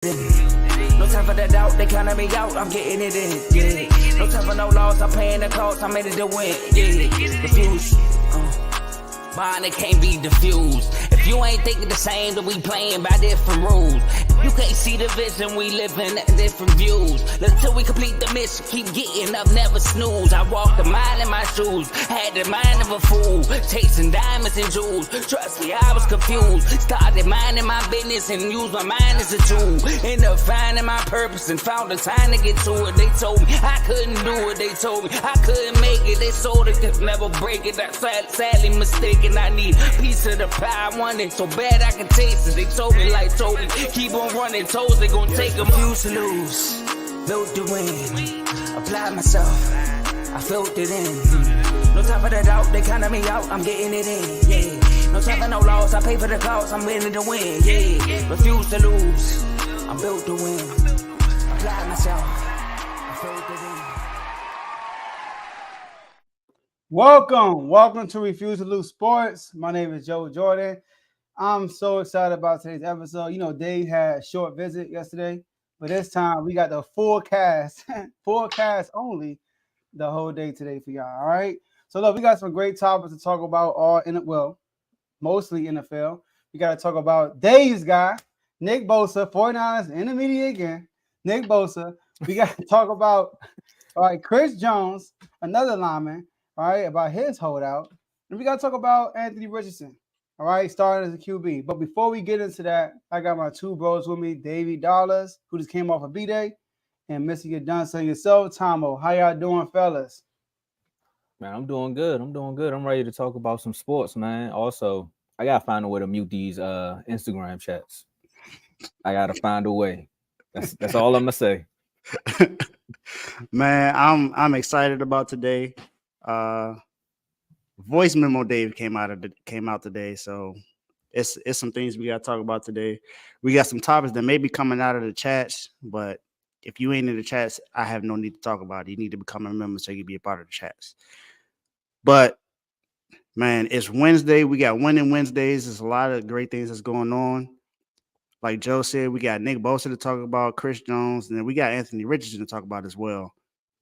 No time for the doubt, they counting me out, I'm getting it in, yeah. No time for no loss, I'm paying the cost, I'm in it to win, yeah. Refuse, mine, it can't be diffused. If you ain't thinking the same, then we playing by different rules. If you can't see the vision, we living at different views. Until we complete the mission, keep getting up, never snooze. I walked a mile in my shoes, had the mind of a fool, chasing diamonds and jewels. Trust me, I was confused. Started minding my business and used my mind as a tool. Ended up finding my purpose and found the time to get to it. They told me I couldn't do it. They told me I couldn't make it. They sold it, could never break it. I sadly mistaken. I need a piece of the pie. I want it so bad I can taste it. They told me like told me keep on running toes. They gon' take them. Refuse to lose, built to win. Apply myself, I felt it in. No time for the doubt, they counting me out, I'm getting it in, yeah. No time for no loss, I pay for the cost, I'm winning to win, yeah. Refuse to lose, I'm built to win. Apply myself, I felt it in. Welcome to Refuse to Lose Sports. My name is Joe Jordan. I'm so excited about today's episode. You know, Dave had a short visit yesterday, but this time we got the full cast, full cast only, the whole day today for y'all. All right. So look, we got some great topics to talk about. Mostly NFL. We got to talk about Dave's guy, Nick Bosa, 49ers in the media again. Nick Bosa. We got to talk about Chris Jones, another lineman. All right, about his holdout. And we got to talk about Anthony Richardson, all right, starting as a QB. But before we get into that, I got my two bros with me, Davey Dollars, who just came off a B-Day, and Mr. Get Done Saying Yourself, Tomo. How y'all doing, fellas? Man, I'm doing good. I'm ready to talk about some sports, man. Also, I got to find a way to mute these Instagram chats. I got to find a way. That's all I'm going to say. Man, I'm excited about today. Voice memo Dave came out today, so it's some things we got to talk about today. We got some topics that may be coming out of the chats, but if you ain't in the chats, I have no need to talk about it. You need to become a member so you can be a part of the chats. But man, it's Wednesday. We got winning Wednesdays. There's a lot of great things that's going on. Like Joe said, we got Nick Bosa to talk about, Chris Jones, and then we got Anthony Richardson to talk about as well.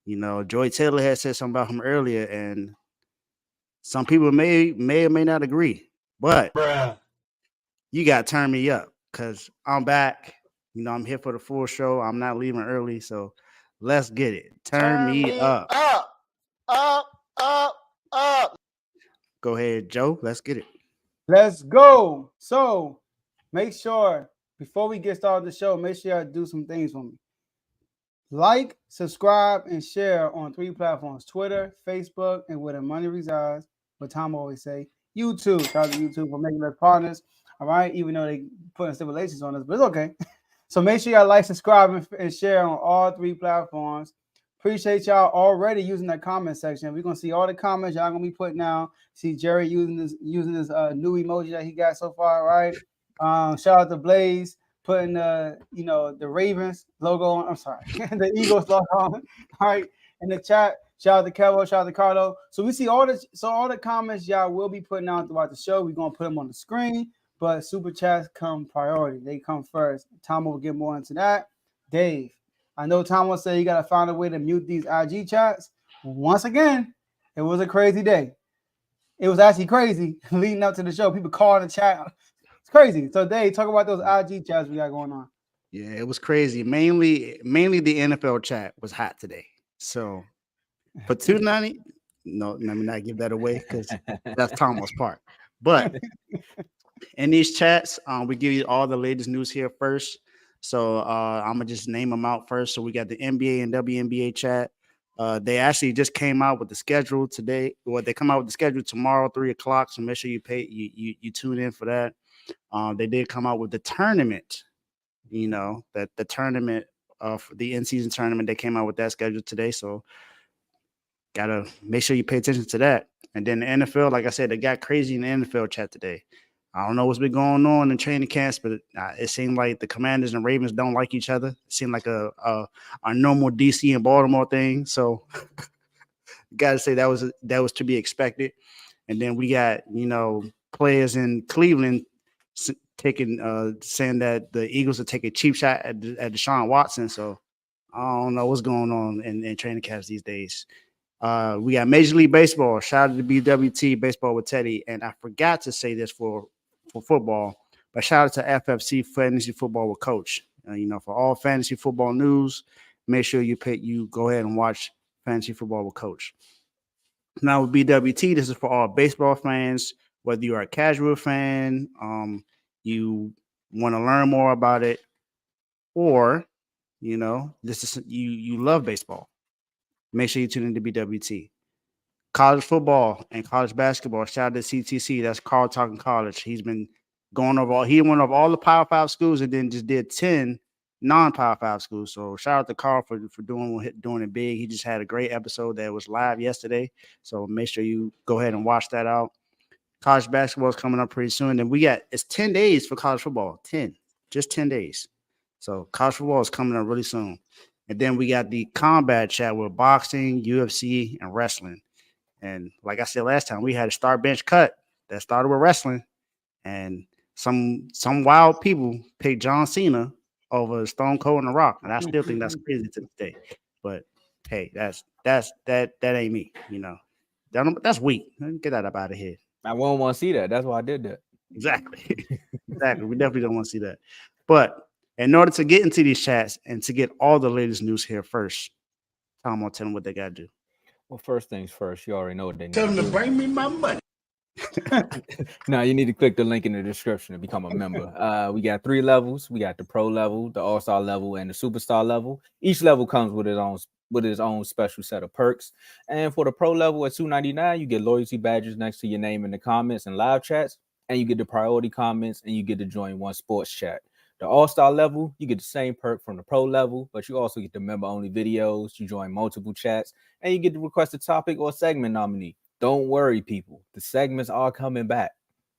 You know, Joy Taylor had said something about him earlier, and some people may or may not agree. But you got to turn me up because I'm back. You know, I'm here for the full show. I'm not leaving early, so let's get it. Turn me up. Up. Go ahead, Joe. Let's get it. Let's go. So make sure, before we get started the show, make sure you do some things for me. Like, subscribe, and share on 3 platforms: Twitter, Facebook, and where the money resides. What Tom always say, YouTube. Shout out to YouTube for making us partners. All right, even though they putting stipulations on us, but it's okay. So make sure y'all like, subscribe, and share on all 3 platforms. Appreciate y'all already using that comment section. We're gonna see all the comments y'all gonna be putting down. See Jerry using this new emoji that he got so far. Right. Shout out to Blaze putting the Ravens logo on. I'm sorry, the Eagles logo on. All right, in the chat. Shout out to Kevo, shout out to Carlo. So we see all the comments y'all will be putting out throughout the show. We're gonna put them on the screen, but super chats come priority. They come first. Tom will get more into that. Dave, I know Tom will say you gotta find a way to mute these IG chats. Once again, it was a crazy day. It was actually crazy leading up to the show. People calling the chat. It's crazy. So Dave, talk about those IG chats we got going on. Yeah, it was crazy. Mainly the NFL chat was hot today. So for $2.90, no, let me not give that away because that's Tomo's part. But in these chats, we give you all the latest news here first. So I'm gonna just name them out first. So we got the NBA and WNBA chat. They actually just came out with the schedule today. Well, they come out with the schedule tomorrow, 3:00. So make sure you tune in for that. They did come out with the tournament. You know that the tournament of the in-season tournament. They came out with that schedule today. So gotta make sure you pay attention to that. And then the NFL, like I said, they got crazy in the NFL chat today. I don't know what's been going on in training camps, but it seemed like the Commanders and Ravens don't like each other. It seemed like a normal DC and Baltimore thing. So got to say that was to be expected. And then we got, players in Cleveland saying that the Eagles are taking a cheap shot at Deshaun Watson. So I don't know what's going on in training camps these days. We got Major League Baseball. Shout out to BWT Baseball with Teddy. And I forgot to say this for football, but shout out to FFC Fantasy Football with Coach. For all fantasy football news, make sure you go ahead and watch Fantasy Football with Coach. Now with BWT, this is for all baseball fans, whether you are a casual fan, you want to learn more about it, or this is you love baseball. Make sure you tune into BWT. College football and college basketball. Shout out to CTC. That's Carl Talking College. He's been going over he went over all the Power 5 schools and then just did 10 non-Power 5 schools. So shout out to Carl for doing it big. He just had a great episode that was live yesterday. So make sure you go ahead and watch that out. College basketball is coming up pretty soon. And it's 10 days for college football. 10 days. So college football is coming up really soon. And then we got the combat chat with boxing, UFC, and wrestling. And like I said last time, we had a start bench cut that started with wrestling, and some wild people picked John Cena over Stone Cold and The Rock, and I still think that's crazy to this day. But hey, that ain't me, That's weak. Get that up out of here. I won't want to see that. That's why I did that. Exactly. We definitely don't want to see that. But in order to get into these chats and to get all the latest news here first, Tom will tell them what they got to do. Well, first things first, you already know what they need. Tell them to bring me my money. No, you need to click the link in the description to become a member. We got 3 levels. We got the pro level, the all-star level, and the superstar level. Each level comes with its own special set of perks. And for the pro level at $2.99, you get loyalty badges next to your name in the comments and live chats, and you get the priority comments, and you get to join one sports chat. The all-star level, you get the same perk from the pro level, but you also get the member-only videos, you join multiple chats, and you get to request a topic or segment nominee. Don't worry, people. The segments are coming back.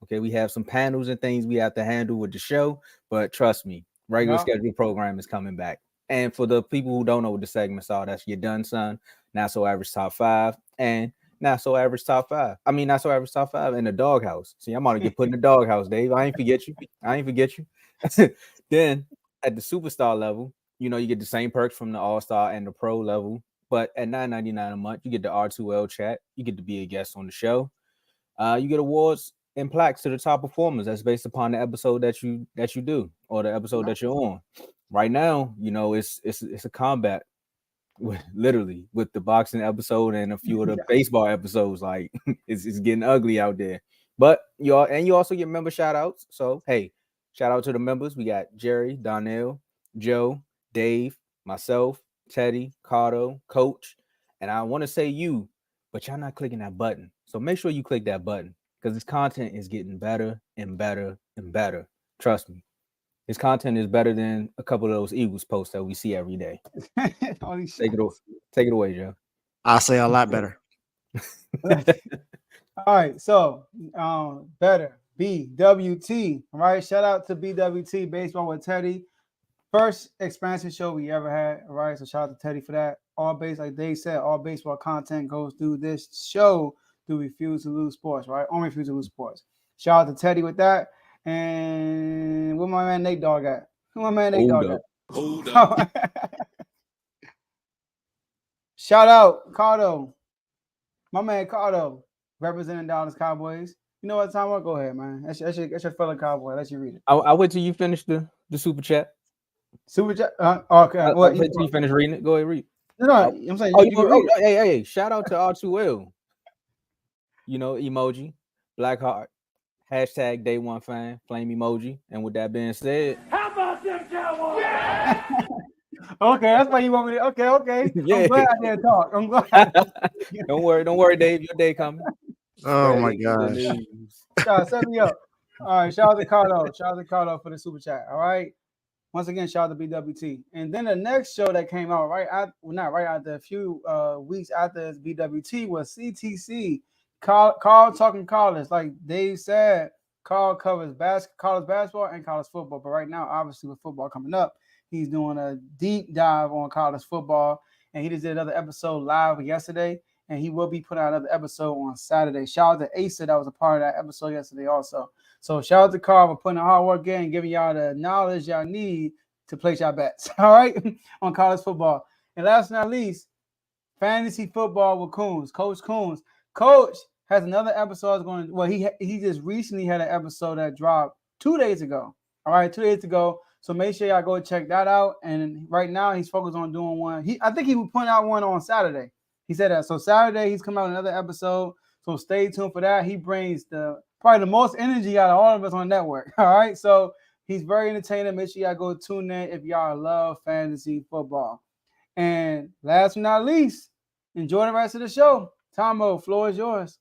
Okay, we have some panels and things we have to handle with the show, but trust me, regular scheduled program is coming back. And for the people who don't know what the segments are, that's Your Done Son, Not So Average Top 5, and Not So Average Top 5. I mean, Not So Average Top 5 in the doghouse. See, I'm gonna get put in the doghouse, Dave. I ain't forget you. Then at the superstar level, you get the same perks from the all-star and the pro level, but at $9.99 a month, you get the R2L chat. You get to be a guest on the show. You get awards and plaques to the top performers. That's based upon the episode that you do or the episode that you're on. Right now, it's a combat with the boxing episode and a few of the baseball episodes. Like it's getting ugly out there. But you also get member shout outs. So hey, shout out to the members. We got Jerry, Donnell, Joe, Dave, myself, Teddy, Cardo, Coach, and I want to say you, but y'all not clicking that button. So make sure you click that button because this content is getting better and better and better. Trust me. This content is better than a couple of those Eagles posts that we see every day. Take it away, Joe. I'll say a lot better. All right, so better BWT. All right, shout out to BWT Baseball with Teddy. First expansion show we ever had. All right, so shout out to Teddy for that. Like Dave said, all baseball content goes through this show through Refuse to Lose Sports, right? On Refuse to Lose Sports. Shout out to Teddy with that. And where my man Nate Dogg at? Hold up. Shout out Cardo. My man Cardo, representing Dallas Cowboys. You know what, Tom? Go ahead, man. That's your fellow Cowboy. Let you read it. I'll wait till you finish the super chat. Okay. Wait till you finish reading it. Go ahead, read. No, I'm saying. Hey! Shout out to R2L. Emoji, Black Heart, hashtag Day One Fan, flame emoji. And with that being said, how about them Cowboys? Okay, that's why you want me to. Okay. Yeah. I'm glad I didn't talk. I'm glad. Don't worry, Dave. Your day coming. Oh my gosh. Set me up. All right, shout out to Carlo. Shout out to Carlo for the super chat. All right. Once again, shout out to BWT. And then the next show that came out a few weeks after BWT was CTC. Carl Talking College. Like Dave said, Carl covers college basketball and college football. But right now, obviously with football coming up, he's doing a deep dive on college football. And he just did another episode live yesterday. And he will be putting out another episode on Saturday. Shout out to Asa that was a part of that episode yesterday also. So shout out to Carl for putting the hard work in and giving y'all the knowledge y'all need to place y'all bets. All right, on college football. And last but not least, fantasy football with Coons, Coach Coons. Coach has another episode going. Well, he just recently had an episode that dropped 2 days ago. All right, 2 days ago. So make sure y'all go check that out. And right now he's focused on doing one. I think he would put out one on Saturday. He said that. So Saturday he's coming out with another episode. So stay tuned for that. He brings probably the most energy out of all of us on the network. All right. So he's very entertaining. Make sure y'all go tune in if y'all love fantasy football. And last but not least, enjoy the rest of the show. Tomo, floor is yours.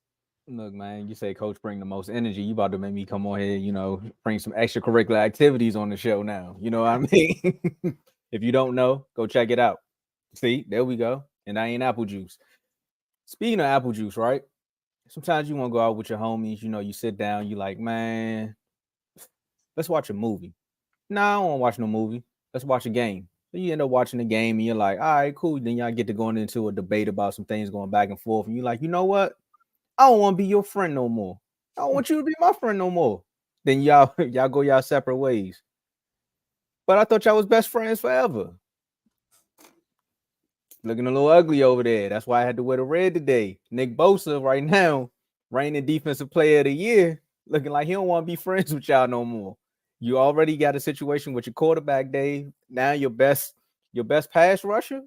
Look, man, you say coach bring the most energy. You about to make me come on here, bring some extracurricular activities on the show now. You know what I mean? If you don't know, go check it out. See, there we go. And I ain't apple juice. Speaking of apple juice, right? Sometimes you want to go out with your homies. You sit down. You like, man, let's watch a movie. Nah, I don't want to watch no movie. Let's watch a game. So you end up watching the game and you're like, all right, cool. Then y'all get to going into a debate about some things going back and forth. And you're like, you know what? I don't want to be your friend no more. I don't want you to be my friend no more. Then y'all go y'all separate ways. But I thought y'all was best friends forever. Looking a little ugly over there. That's why I had to wear the red today. Nick Bosa right now, reigning defensive player of the year, looking like he don't want to be friends with y'all no more. You already got a situation with your quarterback, Dave. Now your best pass rusher,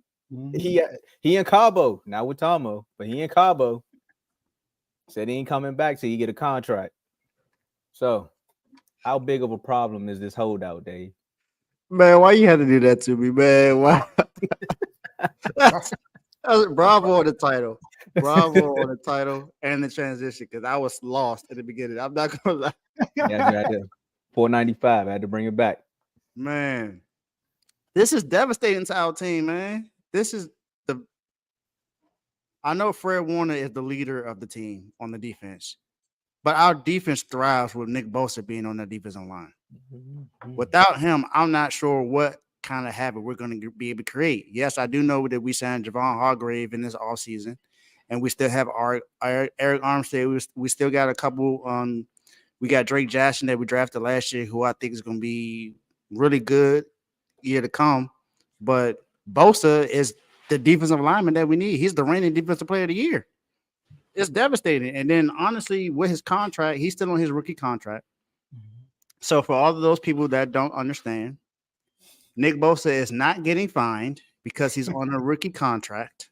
he in Cabo. Not with Tomo, but he in Cabo. Said he ain't coming back till you get a contract. So, how big of a problem is this holdout, Dave? Man, why you had to do that to me, man? Why? Bravo on the title. Bravo on the title and the transition, because I was lost at the beginning. I'm not gonna lie. Yeah, I had to, 495. I had to bring it back. Man, this is devastating to our team, man. I know Fred Warner is the leader of the team on the defense, but our defense thrives with Nick Bosa being on the defensive line. Without him, I'm not sure what kind of habit we're going to be able to create. Yes, I do know that we signed Javon Hargrave in this offseason, and we still have our Eric Armstead. We still got a couple. We got Drake Jackson that we drafted last year, who I think is going to be really good year to come. But Bosa is the defensive lineman that we need. He's the reigning defensive player of the year. It's devastating. And then, honestly, with his contract, he's still on his rookie contract. So for all of those people that don't understand, Nick Bosa is not getting fined because he's on a rookie contract.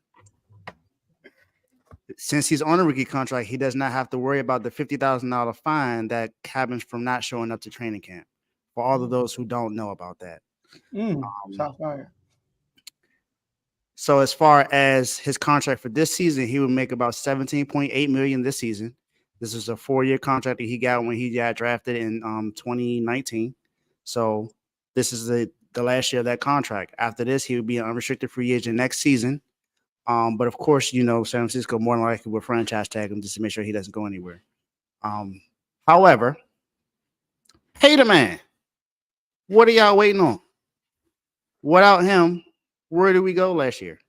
Since he's on a rookie contract, he does not have to worry about the $50,000 fine that happens from not showing up to training camp. For all of those who don't know about that. Shots fired. So as far as his contract for this season, he would make about $17.8 million this season. This is a 4-year contract that he got when he got drafted in 2019. So this is the last year of that contract. After this, he would be an unrestricted free agent next season. But of course, San Francisco more than likely will franchise tag him just to make sure he doesn't go anywhere. However, pay the man. What are y'all waiting on? Without him, where did we go last year?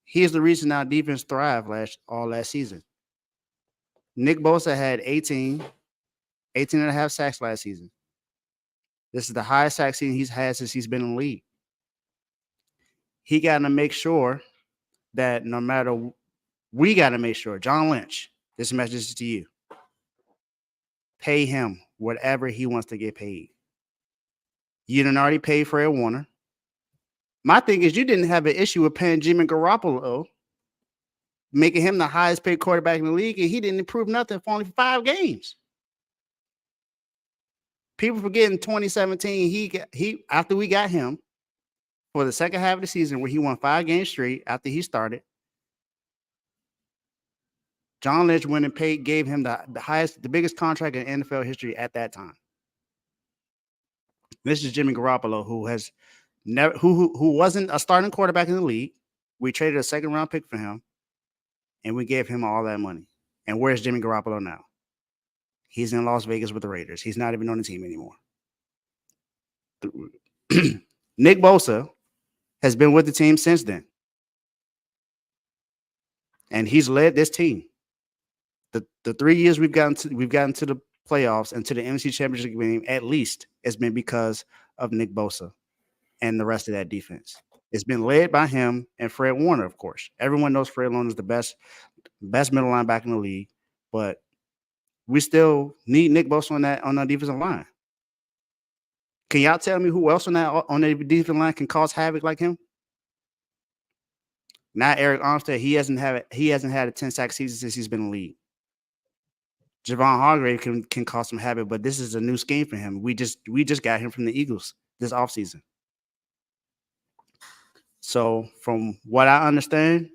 He's the reason our defense thrived all last season. Nick Bosa had 18 and a half sacks last season. This is the highest sack season he's had since he's been in the league. He got to make sure that we got to make sure, John Lynch, this message is to you. Pay him whatever he wants to get paid. You didn't already pay Fred Warner. My thing is, you didn't have an issue with paying Jimmy Garoppolo, making him the highest paid quarterback in the league, and he didn't improve nothing for only 5 games. People forget in 2017, he after we got him for the second half of the season where he won 5 games straight after he started, John Lynch went and gave him the biggest contract in NFL history at that time. This is Jimmy Garoppolo, who has never who wasn't a starting quarterback in the league. We traded a 2nd-round pick for him, and we gave him all that money. And where's Jimmy Garoppolo now? He's in Las Vegas with the Raiders. He's not even on the team anymore. Nick Bosa has been with the team since then. And he's led this team. The 3 years we've gotten to playoffs and to the NFC Championship game, at least, it's been because of Nick Bosa and the rest of that defense. It's been led by him and Fred Warner, of course. Everyone knows Fred Warner is the best middle linebacker in the league, but we still need Nick Bosa on that defensive line. Can y'all tell me who else on the defensive line can cause havoc like him? Not Eric Armstead. He hasn't had a 10-sack season since he's been in the league. Javon Hargrave can cause some havoc, but this is a new scheme for him. We just got him from the Eagles this offseason. So from what I understand,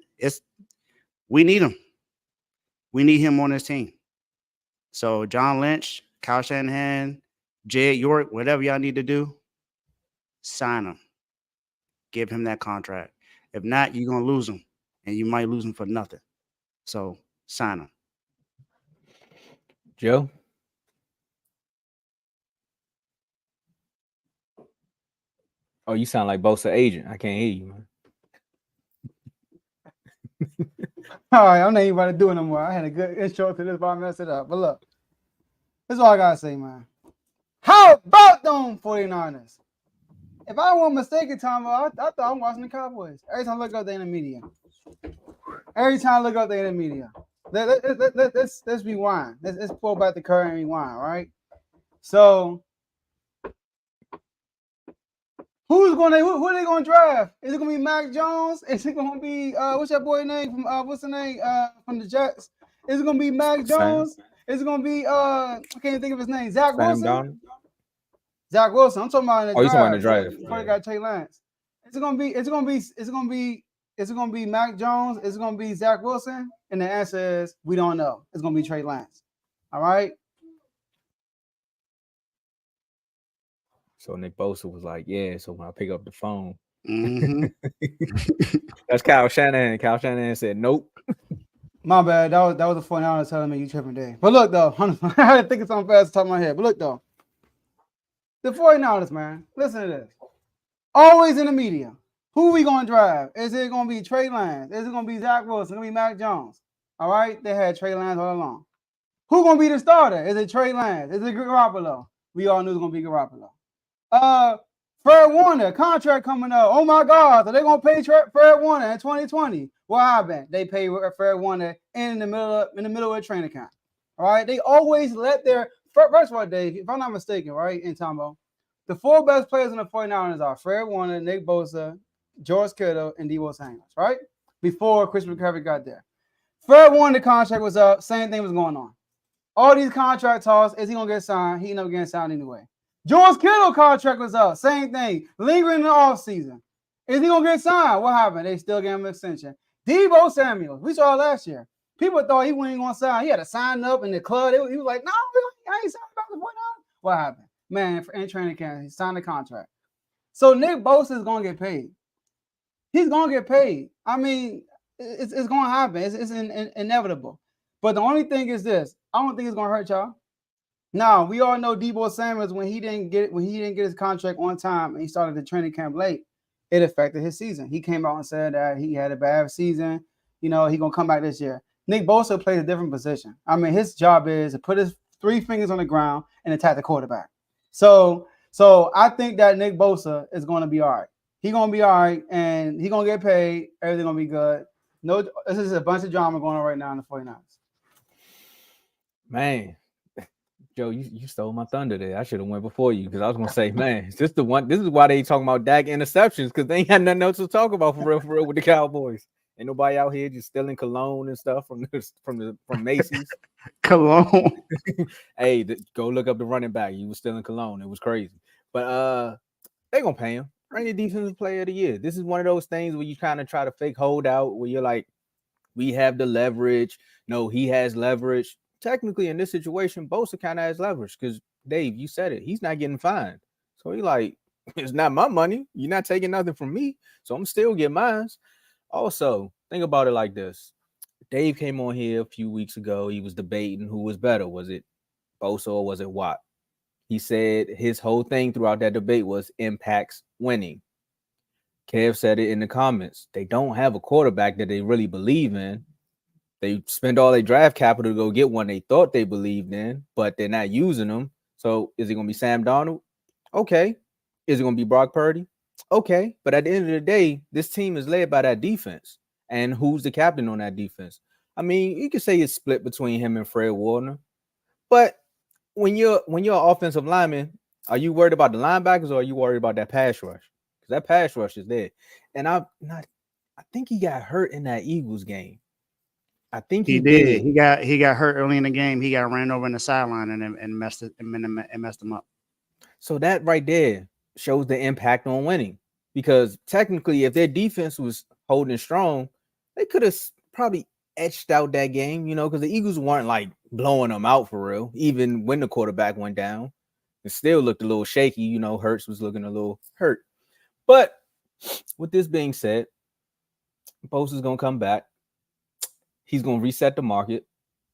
we need him. We need him on this team. So John Lynch, Kyle Shanahan, Jed York, whatever y'all need to do, sign him. Give him that contract. If not, you're going to lose him, and you might lose him for nothing. So sign him. Joe? Oh, you sound like Bosa agent. I can't hear you, man. All right, I'm not even about to do it no more. I had a good intro to this, but I messed it up. But look, this is all I got to say, man. How about them 49ers? If I wasn't mistaken, Tom, I thought I'm watching the Cowboys. Every time I look up, they're in the media. Let's rewind. Let's pull back the curtain and rewind, right? So, who are they gonna draft? Is it gonna be Mac Jones? Is it gonna be what's that boy name from what's the name from the Jets? Is it gonna be Mac Jones? Is it gonna be I can't think of his name. Zach Wilson. Zach Wilson. I'm talking about in the draft. You talking about in the draft? Before they got Trey Lance. Is it gonna be Mac Jones? Is it gonna be Zach Wilson? And the answer is we don't know. It's gonna be Trey Lance. All right. So Nick Bosa was like, yeah, so when I pick up the phone, Mm-hmm. that's Kyle Shanahan. Kyle Shanahan said, nope. My bad. That was a 49ers telling me you tripping day. But look, though, I had to think of something fast to top of my head. But look, though, the 49ers, man, listen to this. Always in the media. Who we going to drive? Is it going to be Trey Lance? Is it going to be Zach Wilson? Is it going to be Mac Jones? All right? They had Trey Lance all along. Who going to be the starter? Is it Trey Lance? Is it Garoppolo? We all knew it was going to be Garoppolo. Fred Warner, contract coming up. Oh, my God. Are they going to pay Fred Warner in 2020? What happened? They paid Fred Warner in the middle of a training camp. All right? They always let their – first of all, Dave, if I'm not mistaken, right, in Tomo, the four best players in the 49ers are Fred Warner, Nick Bosa, George Kittle, and Deebo Samuel, right? Before Chris McCaffrey got there. Fred Warner contract was up. Same thing was going on. All these contract talks, is he going to get signed? He ended up getting signed anyway. George Kittle contract was up. Same thing. Lingering in the offseason. Is he going to get signed? What happened? They still gave him an extension. Deebo Samuel, we saw last year. People thought he wasn't going to sign. He had to sign up in the club. He was like, no, I ain't signed about the 49ers. What happened? Man, in training camp, he signed a contract. So Nick Bosa is going to get paid. He's going to get paid. I mean, it's going to happen. It's inevitable. But the only thing is this. I don't think it's going to hurt y'all. Now, we all know Deebo Samuel, when he didn't get his contract on time and he started the training camp late, it affected his season. He came out and said that he had a bad season. You know, he's going to come back this year. Nick Bosa plays a different position. I mean, his job is to put his 3 fingers on the ground and attack the quarterback. So I think that Nick Bosa is going to be all right. He's going to be all right, and he's going to get paid. Everything's going to be good. No, this is a bunch of drama going on right now in the 49ers. Man, Joe, you stole my thunder there. I should have went before you because I was going to say, man, is this the one? This is why they talking about Dak interceptions because they ain't had nothing else to talk about for real with the Cowboys. Ain't nobody out here just stealing cologne and stuff from Macy's. Cologne. Hey, go look up the running back. He was stealing cologne. It was crazy. But they gonna pay him. Bring the defensive player of the year. This is one of those things where you kind of try to fake holdout where you're like, we have the leverage. No, he has leverage. Technically, in this situation, Bosa kind of has leverage because Dave, you said it. He's not getting fined. So he like, it's not my money. You're not taking nothing from me. So I'm still getting mine. Also, think about it like this. Dave came on here a few weeks ago. He was debating who was better. Was it Bosa or was it Watt? He said his whole thing throughout that debate was impacts winning. Kev said it in the comments. They don't have a quarterback that they really believe in. They spend all their draft capital to go get one they thought they believed in, but they're not using them. So is it going to be Sam Darnold? Okay. Is it going to be Brock Purdy? Okay. But at the end of the day, this team is led by that defense. And who's the captain on that defense? I mean, you could say it's split between him and Fred Warner. But when you're an offensive lineman, are you worried about the linebackers or are you worried about that pass rush? Because that pass rush is there. And I think he got hurt in that Eagles game. I think he did. He got hurt early in the game. He got ran over in the sideline and messed him up. So that right there shows the impact on winning. Because technically, if their defense was holding strong, they could have probably etched out that game, because the Eagles weren't like blowing them out for real. Even when the quarterback went down, it still looked a little shaky. Hurts was looking a little hurt. But with this being said, Bosa's going to come back. He's going to reset the market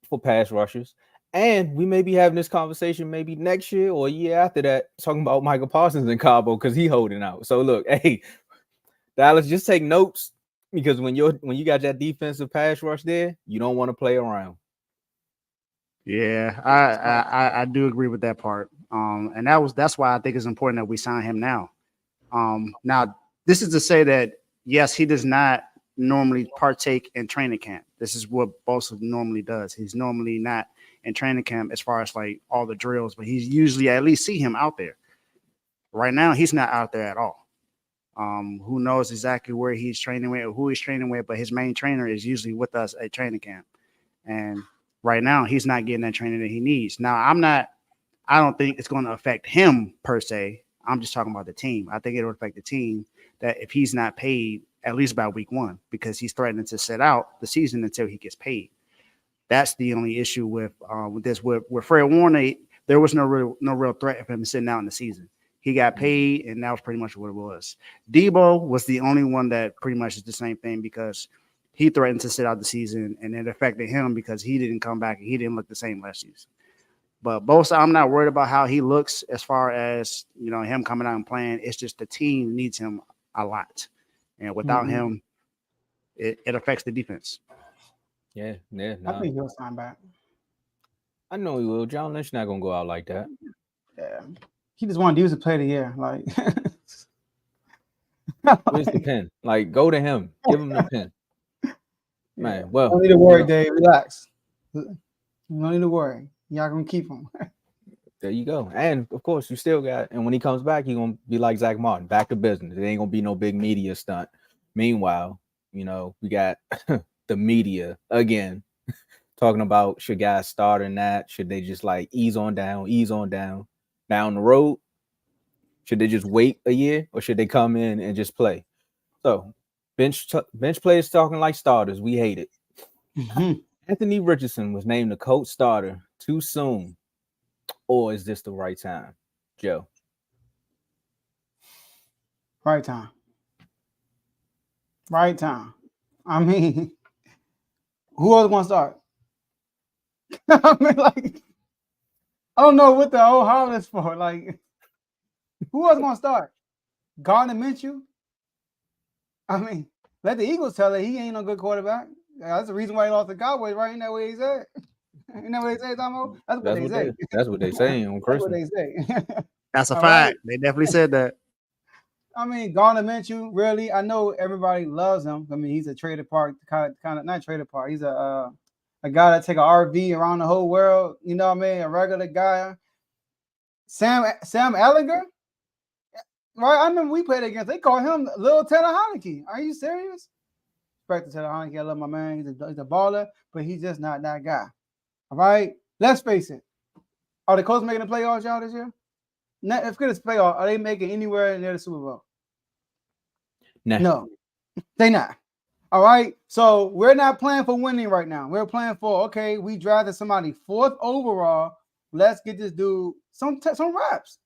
for pass rushers. And we may be having this conversation maybe next year or a year after that, talking about Michael Parsons in Cabo because he's holding out. So look, hey, Dallas, just take notes because when you got that defensive pass rush there, you don't want to play around. Yeah, I do agree with that part. And that's why I think it's important that we sign him now. Now, this is to say that yes, he does not normally partake in training camp. This is what Bosa normally does. He's normally not in training camp as far as like all the drills, but he's usually at least see him out there. Right now, he's not out there at all. Who knows exactly where he's training with or who he's training with, but his main trainer is usually with us at training camp. And right now, he's not getting that training that he needs. Now, I don't think it's going to affect him per se. I'm just talking about the team. I think it'll affect the team that if he's not paid at least by week 1, because he's threatening to sit out the season until he gets paid. That's the only issue with this. With Fred Warner, there was no real threat of him sitting out in the season. He got paid, and that was pretty much what it was. Debo was the only one that pretty much is the same thing because he threatened to sit out the season, and it affected him because he didn't come back and he didn't look the same last season. But Bosa, I'm not worried about how he looks as far as him coming out and playing. It's just the team needs him a lot. And without him, it affects the defense. Yeah. I think he'll sign back. I know he will. John Lynch not gonna go out like that. Yeah, he just wanted to use to play the year. Like, where's the pen? Like, go to him. Give him the pen. Man, well, don't need to worry, Dave. Relax. You don't need to worry. Y'all gonna keep him. There you go. And of course, you still got. And when he comes back, he's gonna be like Zach Martin, back to business. It ain't gonna be no big media stunt. Meanwhile, we got the media again talking about should guys start or not? Should they just like ease on down the road? Should they just wait a year or should they come in and just play? So bench players talking like starters. We hate it. Anthony Richardson was named the coach starter too soon, or is this the right time, Joe? Right time. I mean, who else want to start? I mean, like, I don't know what the whole hollers for. Like, who else want to start? Gardner Minshew? I mean, let the Eagles tell it he ain't no good quarterback. That's the reason why he lost the Cowboys, right? Ain't that what he said? Ain't that what they say, Tomo? That's what they say. That's what they saying on Christmas. That's what they say. That's a fact. Right? They definitely said that. I mean, Gardner Minshew, really, I know everybody loves him. I mean, he's a trailer park, kind of not trailer park. He's a guy that take an RV around the whole world. You know what I mean? A regular guy. Sam Ellinger, right? I remember we played against. They call him Little Taylor Heineke. Are you serious? Respect to Taylor Heineke. I love my man. He's a baller, but he's just not that guy. All right. Let's face it. Are the Colts making the playoffs, y'all, this year? If good as playoff, are they making anywhere near the Super Bowl? Nah. No, they not. All right. So we're not playing for winning right now. We're playing for, okay, we drafted somebody 4th overall. Let's get this dude some reps.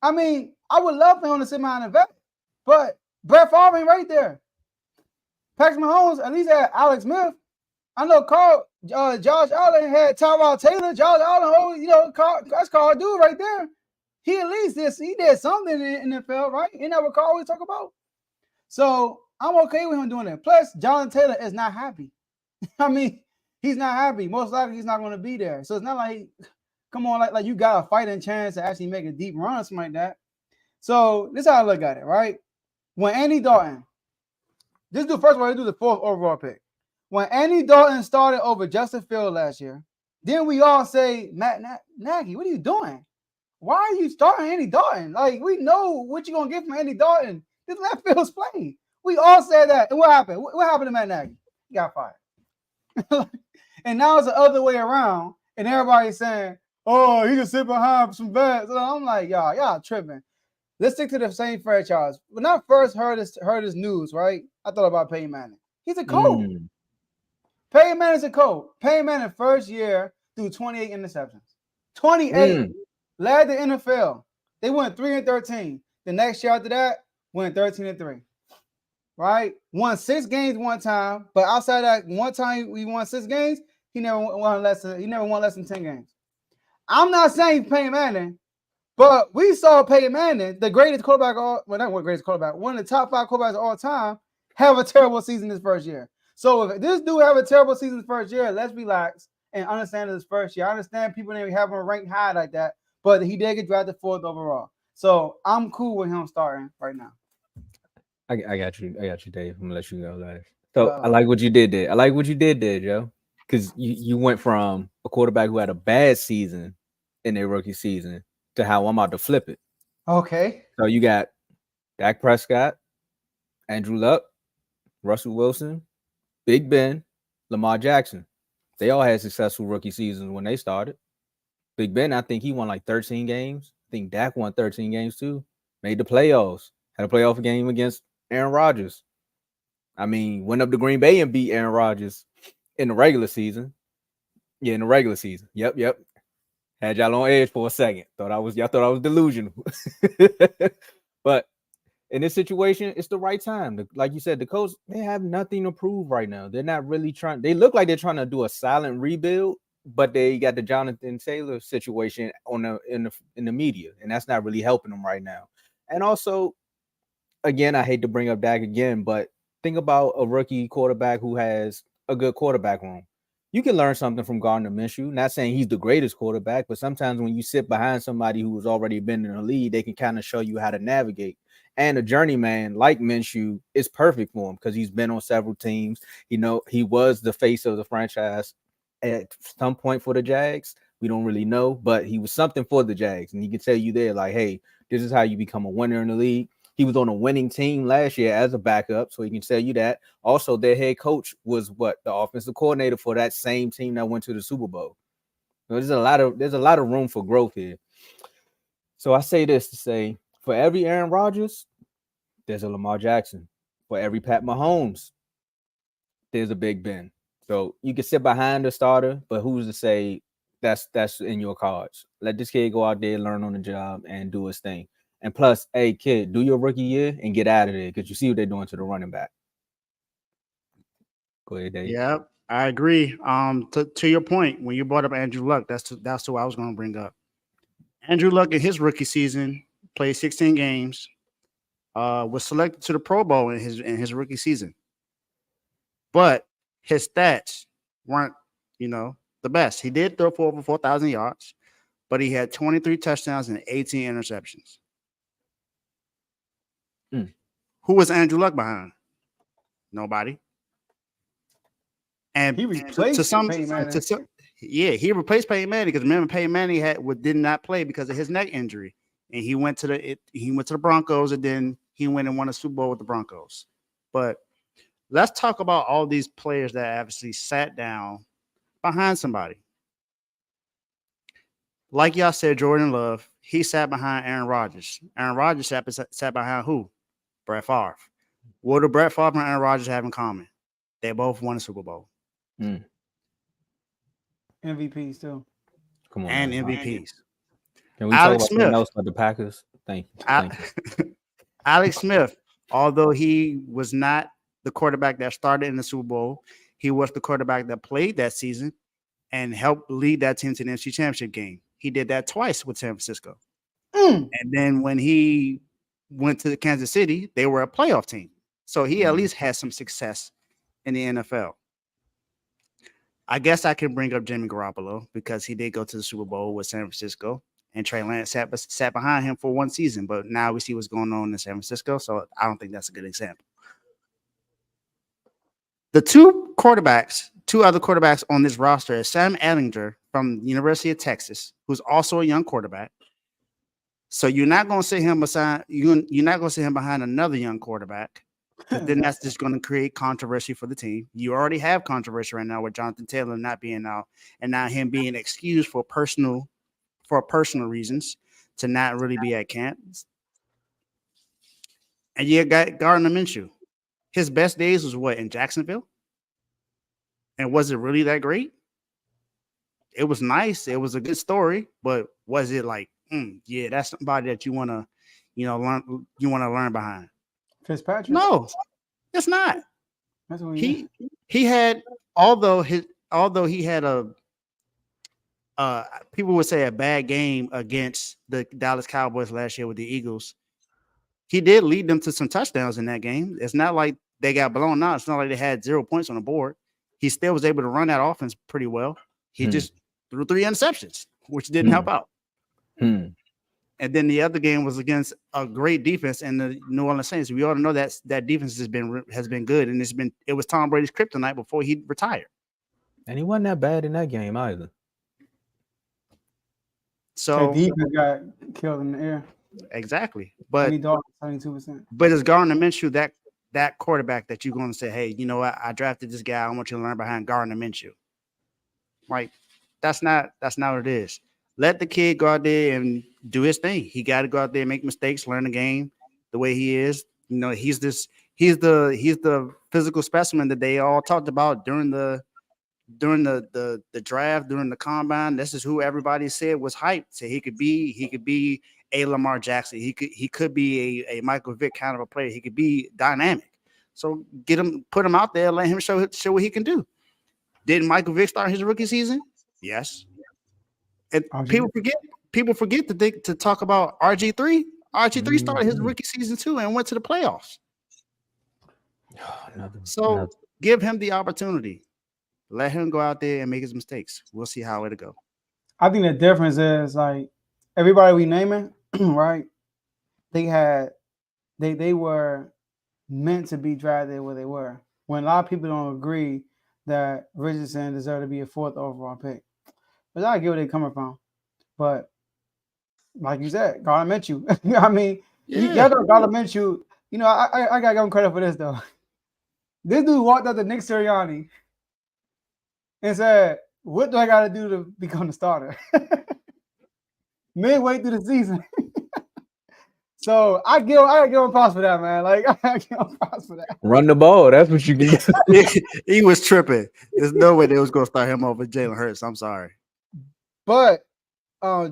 I mean, I would love for him to sit behind a vet, but Brett Favre ain't right there. Patrick Mahomes at least had Alex Smith. I know Josh Allen had Tyrod Taylor. Josh Allen, that's Carl dude right there. He at least did something in the NFL, right? Isn't that what Carl always talk about? So I'm okay with him doing that. Plus, Jonathan Taylor is not happy. I mean, He's not happy. Most likely he's not going to be there. So it's not like, come on, like you got a fighting chance to actually make a deep run or something like that. So this is how I look at it, right? When Andy Dalton, this is the first one, I do the 4th overall pick. When Andy Dalton started over Justin Fields last year, then we all say, Matt Nagy, what are you doing? Why are you starting Andy Dalton? Like, we know what you're going to get from Andy Dalton. Just let Fields play. We all said that. And what happened? What happened to Matt Nagy? He got fired. And now it's the other way around. And everybody's saying, oh, he can sit behind some vets. So I'm like, y'all tripping. Let's stick to the same franchise. When I first heard this news, right, I thought about Peyton Manning. He's a coach. Peyton Manning's a coach. Peyton Manning first year threw 28 interceptions. 28. Led the NFL. They went 3-13. The next year after that, went 13-3. Right? Won 6 games one time, but outside that one time we won 6 games, he never won less than 10 games. I'm not saying Peyton Manning, but we saw Peyton Manning, the greatest quarterback, one of the top 5 quarterbacks of all time, have a terrible season this first year. So if this dude have a terrible season this first year, let's relax and understand this first year. I understand people didn't have him ranked high like that, but he did get drafted 4th overall. So I'm cool with him starting right now. I got you, Dave. I'm gonna let you go last. So I like what you did there, Joe. Because you went from a quarterback who had a bad season in their rookie season to how I'm about to flip it. Okay. So you got Dak Prescott, Andrew Luck, Russell Wilson, Big Ben, Lamar Jackson. They all had successful rookie seasons when they started. Big Ben, I think he won like 13 games. I think Dak won 13 games too. Made the playoffs. Had a playoff game against Aaron Rodgers. I mean, went up to Green Bay and beat Aaron Rodgers in the regular season. Yeah, in the regular season. Yep. Had y'all on edge for a second. Y'all thought I was delusional. But in this situation, it's the right time. Like you said, the Colts, they have nothing to prove right now. They're not really trying. They look like they're trying to do a silent rebuild, but they got the Jonathan Taylor situation in the media, and that's not really helping them right now. And also, again, I hate to bring up Dak again, but think about a rookie quarterback who has a good quarterback room. You can learn something from Gardner Minshew. Not saying he's the greatest quarterback, but sometimes when you sit behind somebody who's already been in the league, they can kind of show you how to navigate. And a journeyman like Minshew is perfect for him because he's been on several teams. You know, he was the face of the franchise at some point for the Jags. We don't really know, but he was something for the Jags. And he can tell you there, like, hey, this is how you become a winner in the league. He was on a winning team last year as a backup, so he can tell you that. Also, their head coach was the offensive coordinator for that same team that went to the Super Bowl. So there's a lot of room for growth here. So I say this to say, for every Aaron Rodgers, there's a Lamar Jackson. For every Pat Mahomes, there's a Big Ben. So you can sit behind the starter, but who's to say that's in your cards? Let this kid go out there, learn on the job, and do his thing. And plus, hey, kid, do your rookie year and get out of there because you see what they're doing to the running back. Go ahead, Dave. Yeah, I agree. To your point, when you brought up Andrew Luck, that's who I was going to bring up. Andrew Luck in his rookie season played 16 games, was selected to the Pro Bowl in his rookie season. But his stats weren't, the best. He did throw for over 4,000 yards, but he had 23 touchdowns and 18 interceptions. Who was Andrew Luck behind? Nobody. And he replaced Peyton Manning. He replaced Peyton Manning because remember Peyton Manning did not play because of his neck injury, and he went to the Broncos, and then he went and won a Super Bowl with the Broncos. But let's talk about all these players that obviously sat down behind somebody. Like y'all said, Jordan Love, he sat behind Aaron Rodgers. Aaron Rodgers sat behind who? Brett Favre. What do Brett Favre and Aaron Rodgers have in common? They both won a Super Bowl. MVPs too. Come on, and man. MVPs. Can we Alex talk about something else about the Packers? Thank you. Alex Smith, although he was not the quarterback that started in the Super Bowl, he was the quarterback that played that season and helped lead that team to the NFC Championship game. He did that twice with San Francisco. And then when he went to Kansas City, they were a playoff team. So he at least had some success in the NFL. I guess I can bring up Jimmy Garoppolo because he did go to the Super Bowl with San Francisco, and Trey Lance sat behind him for one season. But now we see what's going on in San Francisco, so I don't think that's a good example. The two other quarterbacks on this roster is Sam Ehlinger from the University of Texas, who's also a young quarterback. So you're not going to see him behind another young quarterback, because then that's just going to create controversy for the team. You already have controversy right now with Jonathan Taylor not being out, and now him being excused for personal reasons to not really be at camp. And you got Gardner Minshew. His best days was what, in Jacksonville? And was it really that great? It was nice. It was a good story, but was it like, yeah, that's somebody that you want to, learn behind? Fitzpatrick? No, it's not. That's what He had, although he had people would say a bad game against the Dallas Cowboys last year with the Eagles. He did lead them to some touchdowns in that game. It's not like they got blown out. It's not like they had 0 points on the board. He still was able to run that offense pretty well. He just threw 3 interceptions, which didn't help out. And then the other game was against a great defense in the New Orleans Saints. We all know that defense has been good, and it was Tom Brady's kryptonite before he retired. And he wasn't that bad in that game either. the So defense got killed in the air. Exactly, but 72%. But is Gardner Minshew that quarterback that you're going to say, hey, you know what? I drafted this guy. I want you to learn behind Gardner Minshew. Like, that's not what it is. Let the kid go out there and do his thing. He got to go out there and make mistakes, learn the game the way he is. You know, he's the physical specimen that they all talked about during the draft, during the combine. This is who everybody said was hyped. So he could be a Lamar Jackson. He could be a Michael Vick kind of a player. He could be dynamic. So put him out there, let him show what he can do. Didn't Michael Vick start his rookie season? Yes. And people forget to talk about RG3. RG3 started his rookie season too and went to the playoffs. Give him the opportunity. Let him go out there and make his mistakes. We'll see how it'll go. I think the difference is, like, everybody we naming, right? They were meant to be drafted where they were. When a lot of people don't agree that Richardson deserved to be a 4th overall pick. But I get where they're coming from. But like you said, Gardner Minshew. I mean, you got Gardner Minshew. You know, I gotta give him credit for this though. This dude walked up to Nick Sirianni and said, "What do I got to do to become the starter?" Midway through the season. So I gotta give him props for that, man. Like, I give him props for that. Run the ball. That's what you can do. He was tripping. There's no way they was gonna start him over Jalen Hurts. I'm sorry. But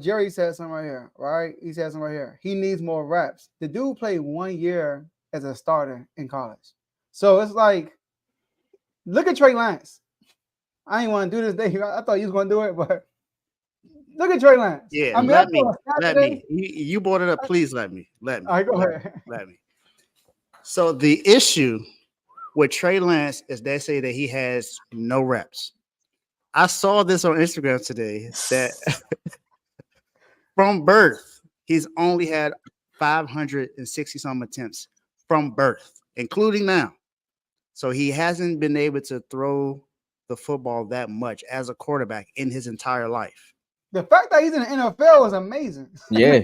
Jerry said something right here, right? He said something right here. He needs more reps. The dude played 1 year as a starter in college. So it's like, look at Trey Lance. I ain't want to do this day. I thought you was going to do it, but look at Trey Lance. Yeah, I mean, let me. You brought it up. Please let me. All right, go ahead. Let me. So the issue with Trey Lance is they say that he has no reps. I saw this on Instagram today that from birth, he's only had 560 some attempts from birth, including now. So he hasn't been able to throw the football that much as a quarterback in his entire life. The fact that he's in the NFL is amazing. Yeah,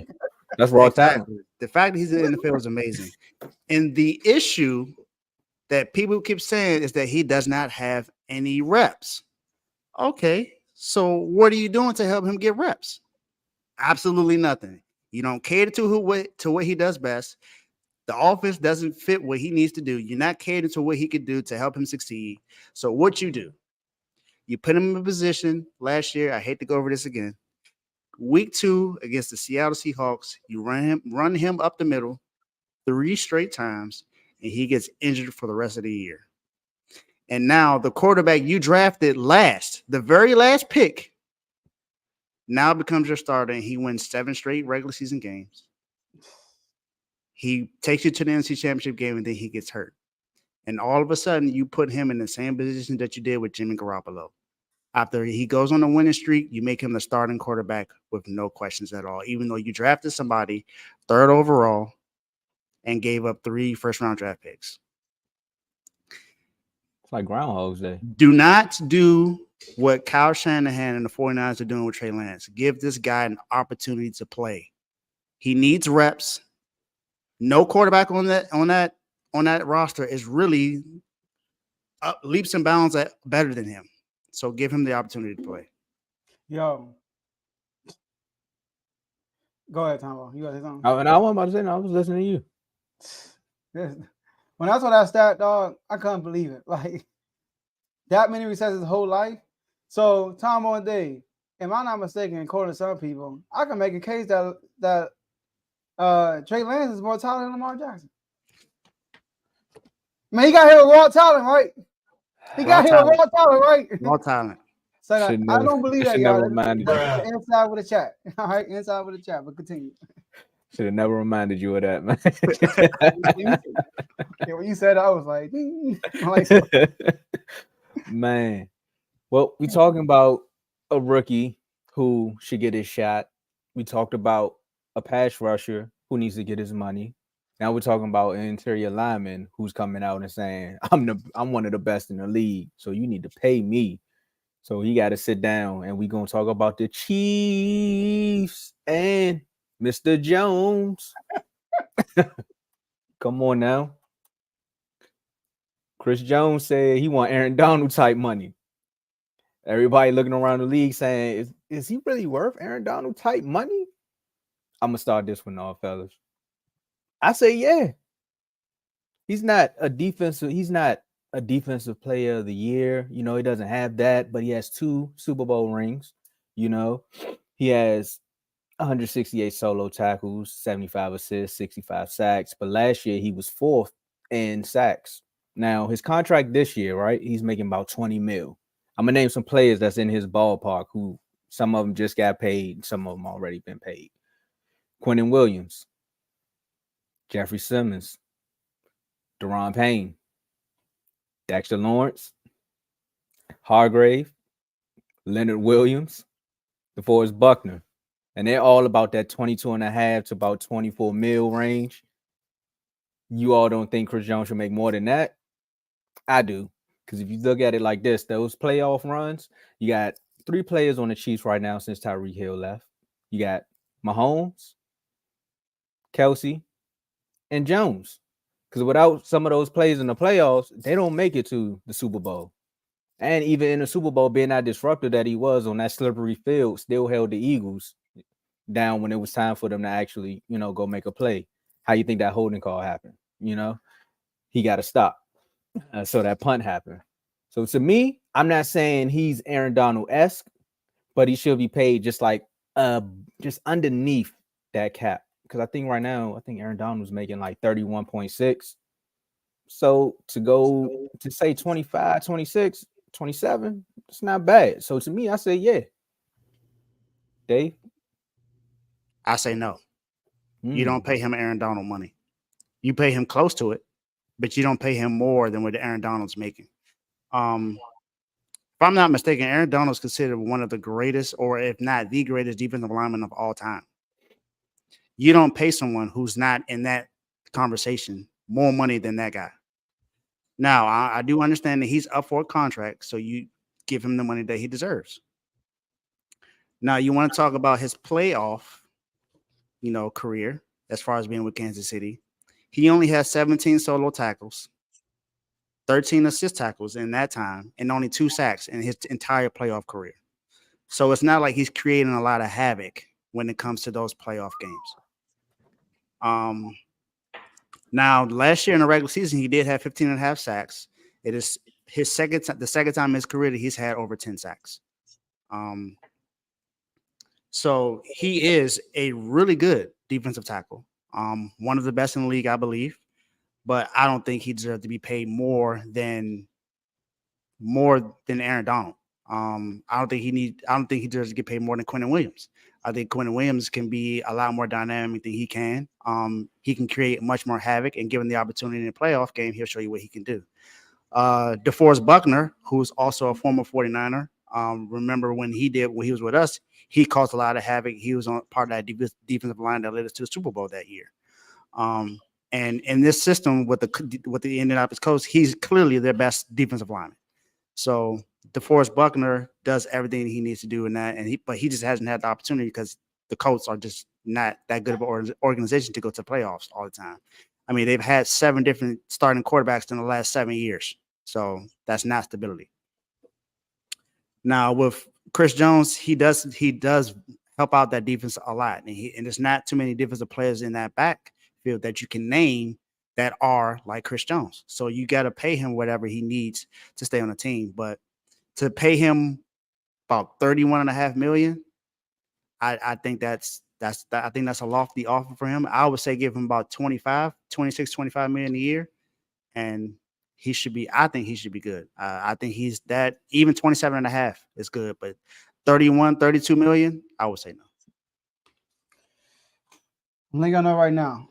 that's raw talent. The fact that he's in the NFL is amazing. And the issue that people keep saying is that he does not have any reps. Okay, so what are you doing to help him get reps? Absolutely nothing. You don't cater to what he does best. The offense doesn't fit what he needs to do. You're not catering to what he could do to help him succeed. So what you do, you put him in a position last year. I hate to go over this again. Week 2 against the Seattle Seahawks, you run him up the middle 3 straight times, and he gets injured for the rest of the year. And now the quarterback you drafted last, the very last pick, now becomes your starter, and he wins 7 straight regular season games. He takes you to the NFC Championship game, and then he gets hurt. And all of a sudden, you put him in the same position that you did with Jimmy Garoppolo. After he goes on a winning streak, you make him the starting quarterback with no questions at all, even though you drafted somebody 3rd overall and gave up 3 first-round draft picks. It's like Groundhog's Day. Do not do what Kyle Shanahan and the 49ers are doing with Trey Lance. Give this guy an opportunity to play. He needs reps. No quarterback on that roster is really leaps and bounds better than him. So give him the opportunity to play. Yo. Go ahead, Tomo. You got to say something? And I wasn't about to say, no, I was listening to you. When I saw that stat, dog, I couldn't believe it. Like, that many receptions his whole life. So, Tomo and Dave, am I not mistaken, according to some people, I can make a case that Trey Lance is more talented than Lamar Jackson. Man, he got here with raw talent, right? He got here with raw talent, right? Raw talent. So I don't believe that, y'all. That's inside with a chat. All right, inside with a chat, but continue. Should have never reminded you of that, man. Yeah, when you said it, I was like, man. Well, we talking about a rookie who should get his shot. We talked about a pass rusher who needs to get his money. Now we're talking about an interior lineman who's coming out and saying, I'm one of the best in the league, so you need to pay me. So he got to sit down, and we're going to talk about the Chiefs and Mr. Jones. Come on now. Chris Jones said he want Aaron Donald type money. Everybody looking around the league saying, is he really worth Aaron Donald type money? I'm going to start this one off, fellas. I say, yeah. He's not a defensive player of the year. You know, he doesn't have that, but he has 2 Super Bowl rings. You know, he has 168 solo tackles, 75 assists, 65 sacks. But last year he was 4th in sacks. Now his contract this year, right? He's making about 20 mil. I'm gonna name some players that's in his ballpark who some of them just got paid, some of them already been paid. Quentin Williams, Jeffrey Simmons, Deron Payne, Dexter Lawrence, Hargrave, Leonard Williams, DeForest Buckner. And they're all about that 22.5 to about 24 mil range. You all don't think Chris Jones should make more than that? I do. Because if you look at it like this, those playoff runs, you got 3 players on the Chiefs right now since Tyreek Hill left. You got Mahomes, Kelsey, and Jones. Because without some of those players in the playoffs, they don't make it to the Super Bowl. And even in the Super Bowl, being that disruptor that he was on that slippery field, still held the Eagles down when it was time for them to actually, you know, go make a play. How you think that holding call happened? You know, he got to stop. So that punt happened. So to me, I'm not saying he's Aaron Donald-esque, but he should be paid just like just underneath that cap. Because I think right now, Aaron Donald's making like 31.6. So to go to say 25, 26, 27, it's not bad. So to me, I say, yeah. Dave? I say no. You don't pay him Aaron Donald money. You pay him close to it, but you don't pay him more than what Aaron Donald's making. If I'm not mistaken, Aaron Donald's considered one of the greatest, or if not the greatest defensive lineman of all time. You don't pay someone who's not in that conversation more money than that guy. Now, I do understand that he's up for a contract, so you give him the money that he deserves. Now, you want to talk about his playoff, career as far as being with Kansas City. He only has 17 solo tackles, 13 assist tackles in that time, and only 2 sacks in his entire playoff career. So it's not like he's creating a lot of havoc when it comes to those playoff games. Now, last year in the regular season, he did have 15.5 sacks. It is the second time in his career that he's had over 10 sacks. So he is a really good defensive tackle. One of the best in the league, I believe. But I don't think he deserves to be paid more than Aaron Donald. I don't think he deserves to get paid more than Quentin Williams. I think Quentin Williams can be a lot more dynamic than he can. He can create much more havoc, and given the opportunity in the playoff game, he'll show you what he can do. DeForest Buckner, who's also a former 49er, Remember when he was with us, he caused a lot of havoc. He was on part of that defensive line that led us to the Super Bowl that year. And in this system with the Indianapolis Colts, he's clearly their best defensive lineman. So DeForest Buckner does everything he needs to do in that, but he just hasn't had the opportunity because the Colts are just not that good of an organization to go to playoffs all the time. I mean, they've had 7 different starting quarterbacks in the last 7 years, so that's not stability. Now with Chris Jones, he does help out that defense a lot, and there's not too many defensive players in that backfield that you can name that are like Chris Jones. So you got to pay him whatever he needs to stay on the team. But to pay him about $31.5 million, I think that's a lofty offer for him. I would say give him about 26, 25 million a year, and I think he should be good. I think he's that. Even 27.5 is good, but 31, 32 million, I would say no. I'm letting y'all know right now.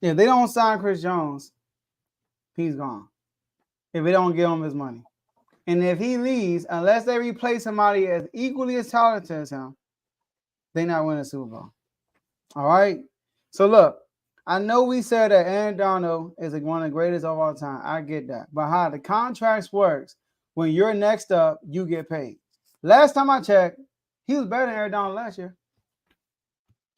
If they don't sign Chris Jones, he's gone. If they don't give him his money. And if he leaves, unless they replace somebody as equally as talented as him, they're not winning a Super Bowl. All right? So look, I know we said that Aaron Donald is one of the greatest of all time. I get that. But how the contracts works, when you're next up, you get paid. Last time I checked, he was better than Aaron Donald last year.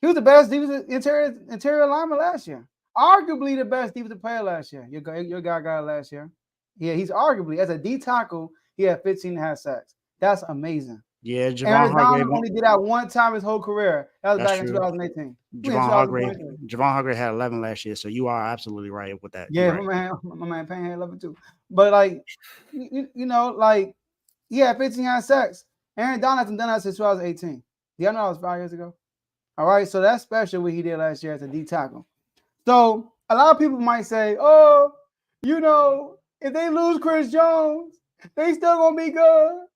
He was the best interior lineman last year. Arguably the best defensive player last year. Your guy got it last year. Yeah, he's arguably, as a D tackle, he had 15.5 sacks. That's amazing. Yeah, Aaron Donald only did that one time his whole career. That was back in 2018. Javon Hargrave had 11 last year, so you are absolutely right with that. Yeah, right. my man Payne had 11 too. But like, you know, like, he had 15.5 sacks. Aaron Donald hasn't done that since 2018. Y'all know that was 5 years ago. All right, so that's special what he did last year as a D tackle. So a lot of people might say, oh, you know, if they lose Chris Jones, they still gonna be good.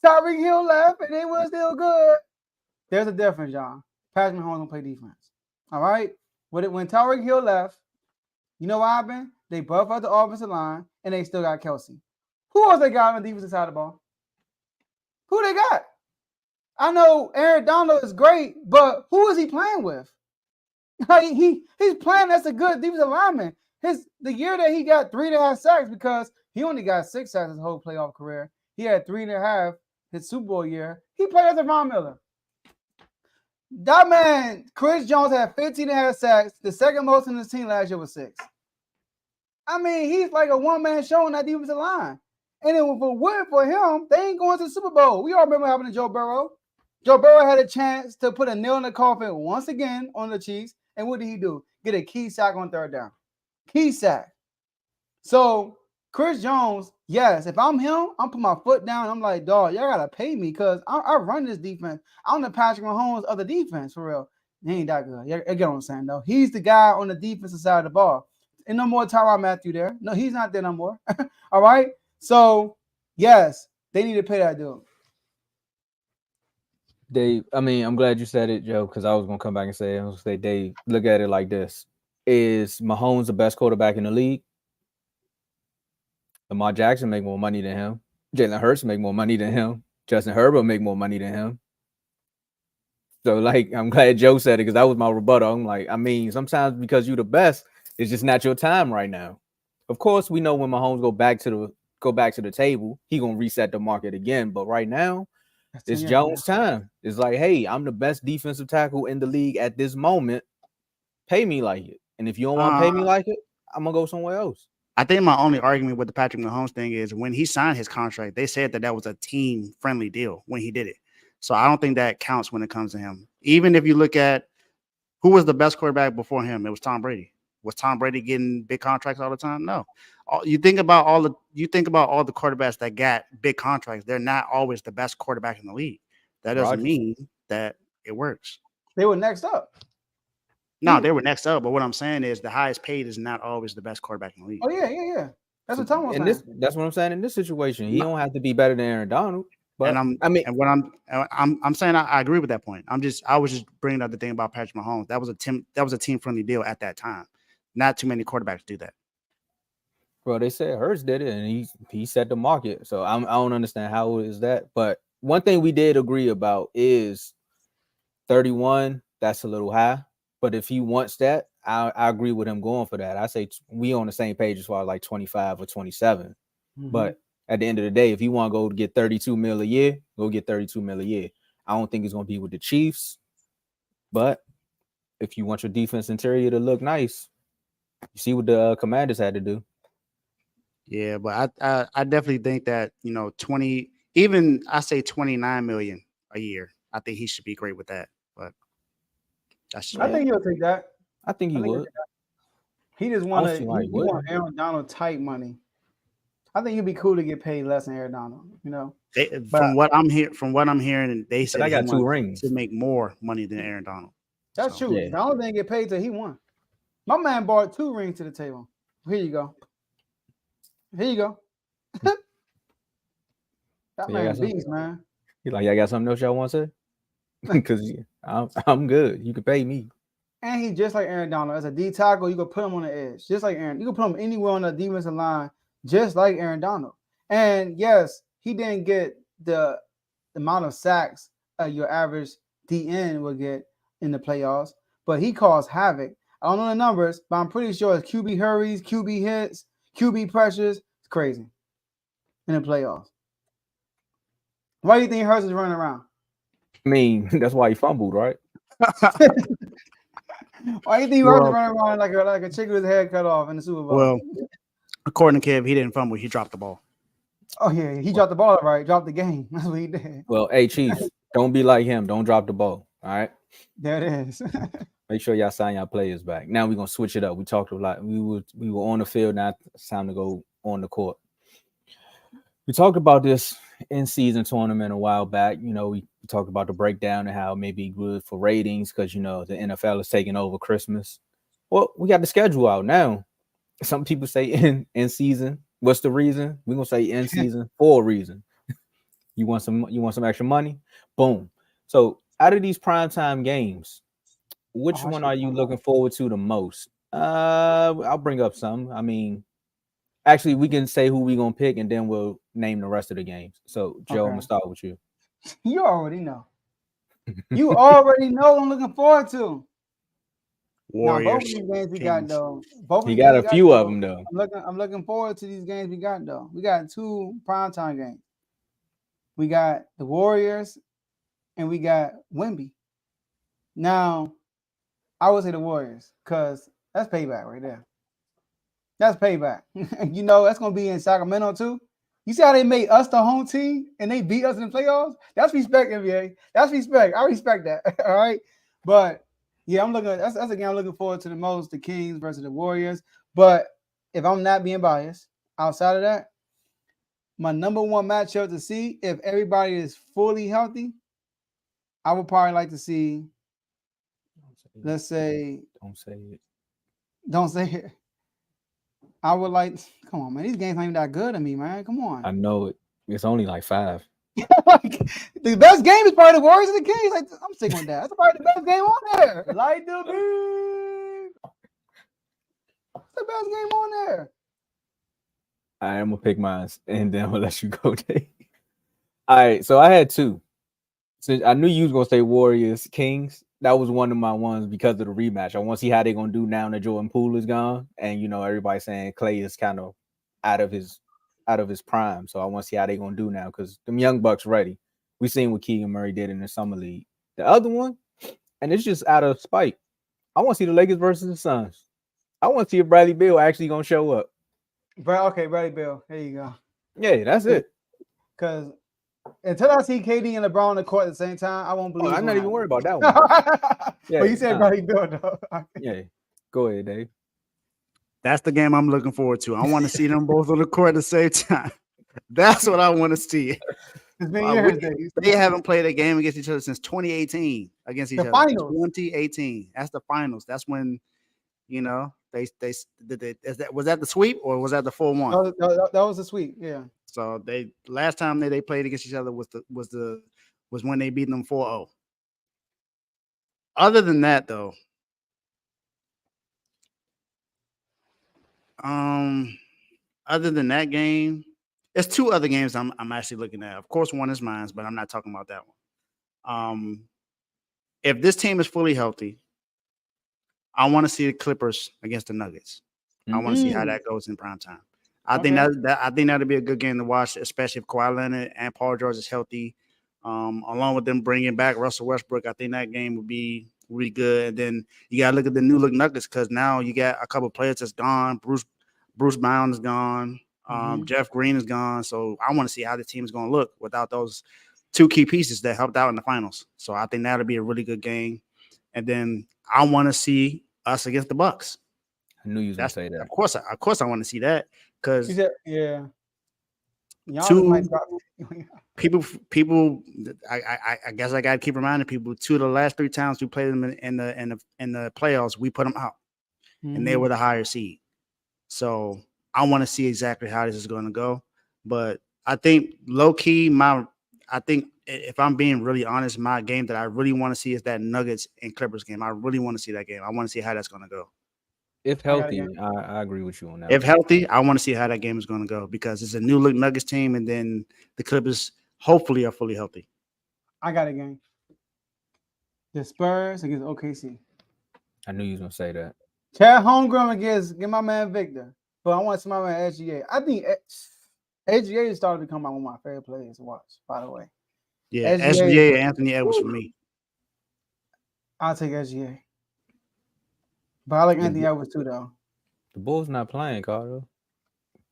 Tyreek Hill left and they were still good. There's a difference, y'all. Patrick Mahomes don't play defense. All right? When Tyreek Hill left, you know what happened? They buffed out the offensive line and they still got Kelsey. Who else they got on the defensive side of the ball? Who they got? I know Aaron Donald is great, but who is he playing with? Like he's playing as a good defensive lineman. The year that he got 3.5 sacks, because he only got 6 sacks his whole playoff career. He had 3.5 his Super Bowl year. He played as a Von Miller. That man, Chris Jones, had 15.5 sacks. The second most in his team last year was 6. I mean, he's like a one-man show on that defensive line. And if it wasn't for him, they ain't going to the Super Bowl. We all remember what happened to Joe Burrow. Joe Burrow had a chance to put a nail in the coffin once again on the Chiefs. And what did he do? Get a key sack on 3rd down. Key sack. So Chris Jones, yes, if I'm him, I'm putting my foot down. I'm like, dog, y'all got to pay me because I run this defense. I'm the Patrick Mahomes of the defense, for real. He ain't that good. You get what I'm saying, though. He's the guy on the defensive side of the ball. And no more Tyrann Mathieu there. No, he's not there no more. All right? So, yes, they need to pay that dude. Dave, I mean, I'm glad you said it, Joe, because I was going to come back and say, Dave, look at it like this. Is Mahomes the best quarterback in the league? Lamar Jackson make more money than him. Jalen Hurts make more money than him. Justin Herbert make more money than him. So, like, I'm glad Joe said it because that was my rebuttal. I'm like, I mean, sometimes because you're the best, it's just not your time right now. Of course, we know when Mahomes go back to the table, he gonna reset the market again. But right now, it's Jones' time. It's like, hey, I'm the best defensive tackle in the league at this moment. Pay me like it. And if you don't want to pay me like it, I'm gonna go somewhere else. I think my only argument with the Patrick Mahomes thing is when he signed his contract, they said that was a team-friendly deal when he did it. So I don't think that counts when it comes to him. Even if you look at who was the best quarterback before him, it was Tom Brady. Was Tom Brady getting big contracts all the time? No. You think about all the quarterbacks that got big contracts. They're not always the best quarterback in the league. That doesn't mean that it works. They were next up. No, they were next up. But what I'm saying is the highest paid is not always the best quarterback in the league. Oh yeah. That's what Tomo was saying. That's what I'm saying. In this situation, he don't have to be better than Aaron Donald. But I'm saying I agree with that point. I was just bringing up the thing about Patrick Mahomes. That was a team friendly deal at that time. Not too many quarterbacks do that. Well, they said Hurts did it, and he set the market. So I don't understand how is that. But one thing we did agree about is 31. That's a little high. But if he wants that, I agree with him going for that. I say we on the same page as far as like 25 or 27. But at the end of the day, if you want to go get 32 mil a year, go get 32 mil a year. I don't think it's going to be with the Chiefs. But if you want your defense interior to look nice, you see what the Commanders had to do. Yeah, but I definitely think that 20, even I say 29 million a year. I think he should be great with that. But that's just I me. think he'll take that. I think he I think would. he just I want don't to. see He why he want wouldn't. Aaron Donald type money. I think it'd be cool to get paid less than Aaron Donald. But From what I'm hearing, they He said, said I he got 2 wants rings. to make more money than Aaron Donald. that's So, true. Yeah. Donald didn't get paid till he won. My man brought 2 rings to the table. Here you go. Here you go. That Yeah, I got man something. beast, man. He like, y'all got something else y'all want to say? Because I'm good. You can pay me. And he just like Aaron Donald. As a D tackle, you can put him on the edge. Just like Aaron. You can put him anywhere on the defensive line, just like Aaron Donald. And yes, he didn't get the amount of sacks your average DN will get in the playoffs, but he caused havoc. I don't know the numbers, but I'm pretty sure it's QB hurries, QB hits, QB pressures. It's crazy in the playoffs. Why do you think Hurts is running around? I mean, that's why he fumbled, right? Why do you think Hurts is well, running around like a chicken with his head cut off in the Super Bowl? well, according to Kev, he didn't fumble. He dropped the ball. Oh yeah, he dropped the ball right. Dropped the game. That's what he did. Well, hey, Chiefs, don't be like him. Don't drop the ball. All right. There it is. Make sure y'all sign y'all players back. Now we're gonna switch it up. We talked a lot. We were on the field. Now it's time to go on the court. We talked about this in-season tournament a while back. We talked about the breakdown and how it may be good for ratings because the NFL is taking over Christmas. Well, we got the schedule out now. Some people say in season. What's the reason? We're gonna say in season for a reason. You want some extra money? Boom. So out of these primetime games, which one are you looking forward to the most? I'll bring up some. I mean, actually, we can say who we're gonna pick, and then we'll name the rest of the games. So, Joe, I'm gonna start with you. You already know. You already know what I'm looking forward to. Warriors. Now, both of these games we got Kings. though. Both of He these got games a few of them though. I'm looking forward to these games we got though. We got 2 primetime games. We got the Warriors and we got Wemby. Now, I would say the Warriors because that's payback right there. That's payback. That's gonna be in Sacramento too. You see how they made us the home team and they beat us in the playoffs? That's respect, NBA. That's respect. I respect that. All right. But yeah, that's a game I'm looking forward to the most, the Kings versus the Warriors. But if I'm not being biased, outside of that, my number one matchup to see if everybody is fully healthy, I would probably like to see, let's say, Don't say it. don't say it. I would like, come on, man. These games ain't even that good to me, man. Come on. I know it. It's only like 5. The best game is probably the Warriors and the Kings. Like, I'm sticking with that. That's probably the best game on there. Light the beam. That's the best game on there. I'm gonna pick mine, and then I'm gonna let you go, Dave. All right, so I had 2. Since I knew you was gonna say Warriors, Kings. That was one of my ones because of the rematch. I want to see how they're gonna do now that Jordan Poole is gone, and everybody's saying Clay is kind of out of his prime. So I want to see how they're gonna do now because them young bucks ready. We seen what Keegan Murray did in the summer league. The other one, and it's just out of spite. I want to see the Lakers versus the Suns. I want to see if Bradley Beal actually gonna show up. Okay, Bradley Beal. There you go. Yeah, that's it. Because until I see KD and LeBron on the court at the same time, I won't believe. I'm not even worried about that one. But you said Bradley Beal, though. Yeah, go ahead, Dave. That's the game I'm looking forward to. I want to see them both on the court at the same time. That's what I want to see. It's been years, Dave. They haven't played a game against each other since 2018 against each other. Finals. 2018. That's the finals. That's when they was that the sweep or was that the 4-1? That was a sweep. Yeah. So last time they played against each other was when they beat them 4-0. Other than that, though, other than that game, there's two other games I'm actually looking at. Of course, one is mine, but I'm not talking about that one. If this team is fully healthy, I want to see the Clippers against the Nuggets. I want to see how that goes in prime time. I think that'll be a good game to watch, especially if Kawhi Leonard and Paul George is healthy. Along with them bringing back Russell Westbrook, I think that game would be really good. And then you got to look at the new look Nuggets because now you got a couple of players that's gone. Bruce Brown is gone. Jeff Green is gone. So I want to see how the team is going to look without those two key pieces that helped out in the finals. So I think that'll be a really good game. And then I want to see us against the Bucks. I knew you was gonna say that. Of course, I want to see that because yeah. People. I guess I got to keep reminding people. 2 of the last 3 times we played them in the playoffs, we put them out, and they were the higher seed. So I want to see exactly how this is going to go. But I think low key, if I'm being really honest, my game that I really want to see is that Nuggets and Clippers game. I really want to see that game. I want to see how that's going to go. If healthy, I agree with you on that. If healthy, I want to see how that game is going to go because it's a new look Nuggets team, and then the Clippers hopefully are fully healthy. I got a game. The Spurs against OKC. I knew you was gonna say that. Chad Holmgren against my man Victor, but I want to see my man SGA. I think SGA is starting to become one of my favorite players to watch. By the way, yeah, SGA and Anthony Edwards for me. I'll take SGA. But I like Anthony Edwards too, though. The Bulls not playing, Carter.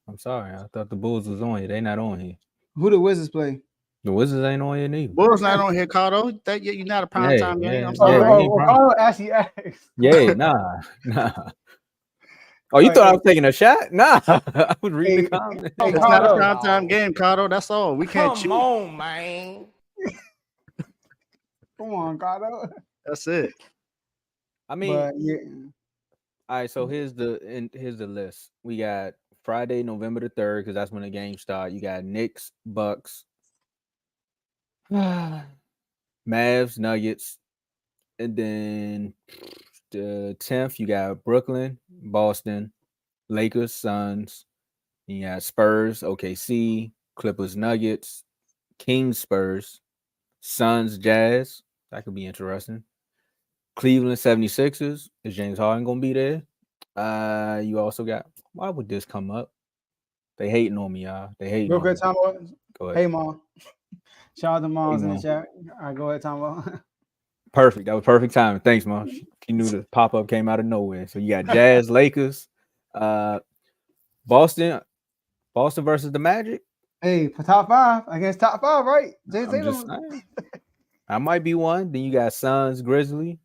I'm sorry. I thought the Bulls was on here. They not on here. Who the Wizards play? The Wizards ain't on here neither. Bulls not on here, Carter. You're not a prime time game. I'm sorry. sorry. Carter actually asked. Yeah, nah. Oh, you thought I was taking a shot? Nah. I was reading the comments. It's not a prime time game, Carter. That's all. We can't choose. Come on, man. Come on, Carter. That's it. I mean, but, yeah. All right, so here's the list. We got Friday, November the 3rd, because that's when the game starts. You got Knicks, Bucks, Mavs, Nuggets, and then the 10th, you got Brooklyn, Boston, Lakers, Suns. You got Spurs, OKC, Clippers, Nuggets, Kings, Spurs, Suns, Jazz. That could be interesting. Cleveland 76ers. Is James Harden going to be there? You also got, why would this come up? They hating on me, y'all. They hating on me. Go ahead. Hey, Mom. Shout out to Moms in the chat. All right, go ahead, Tomo. Perfect. That was perfect timing. Thanks, Mom. She knew the pop-up came out of nowhere. So you got Jazz, Lakers, Boston versus the Magic. Hey, for top 5. Against top 5, right? I might be one. Then you got Suns, Grizzly.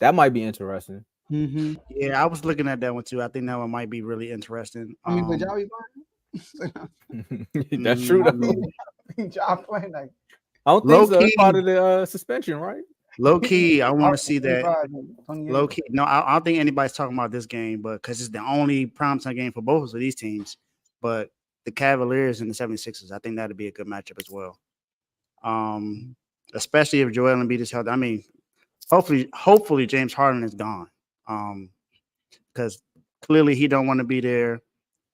That might be interesting. Mm-hmm. Yeah, I was looking at that one too. I think that one might be really interesting. I mean, but y'all be playing? That's true. Y'all playing like I don't think so. It's part of the suspension, right? Low key, I want to see that. Low key, no, I don't think anybody's talking about this game, but because it's the only primetime game for both of these teams. But the Cavaliers and the 76ers, I think that'd be a good matchup as well. Especially if Joel Embiid is healthy. I mean, hopefully James Harden is gone. Because clearly he don't want to be there,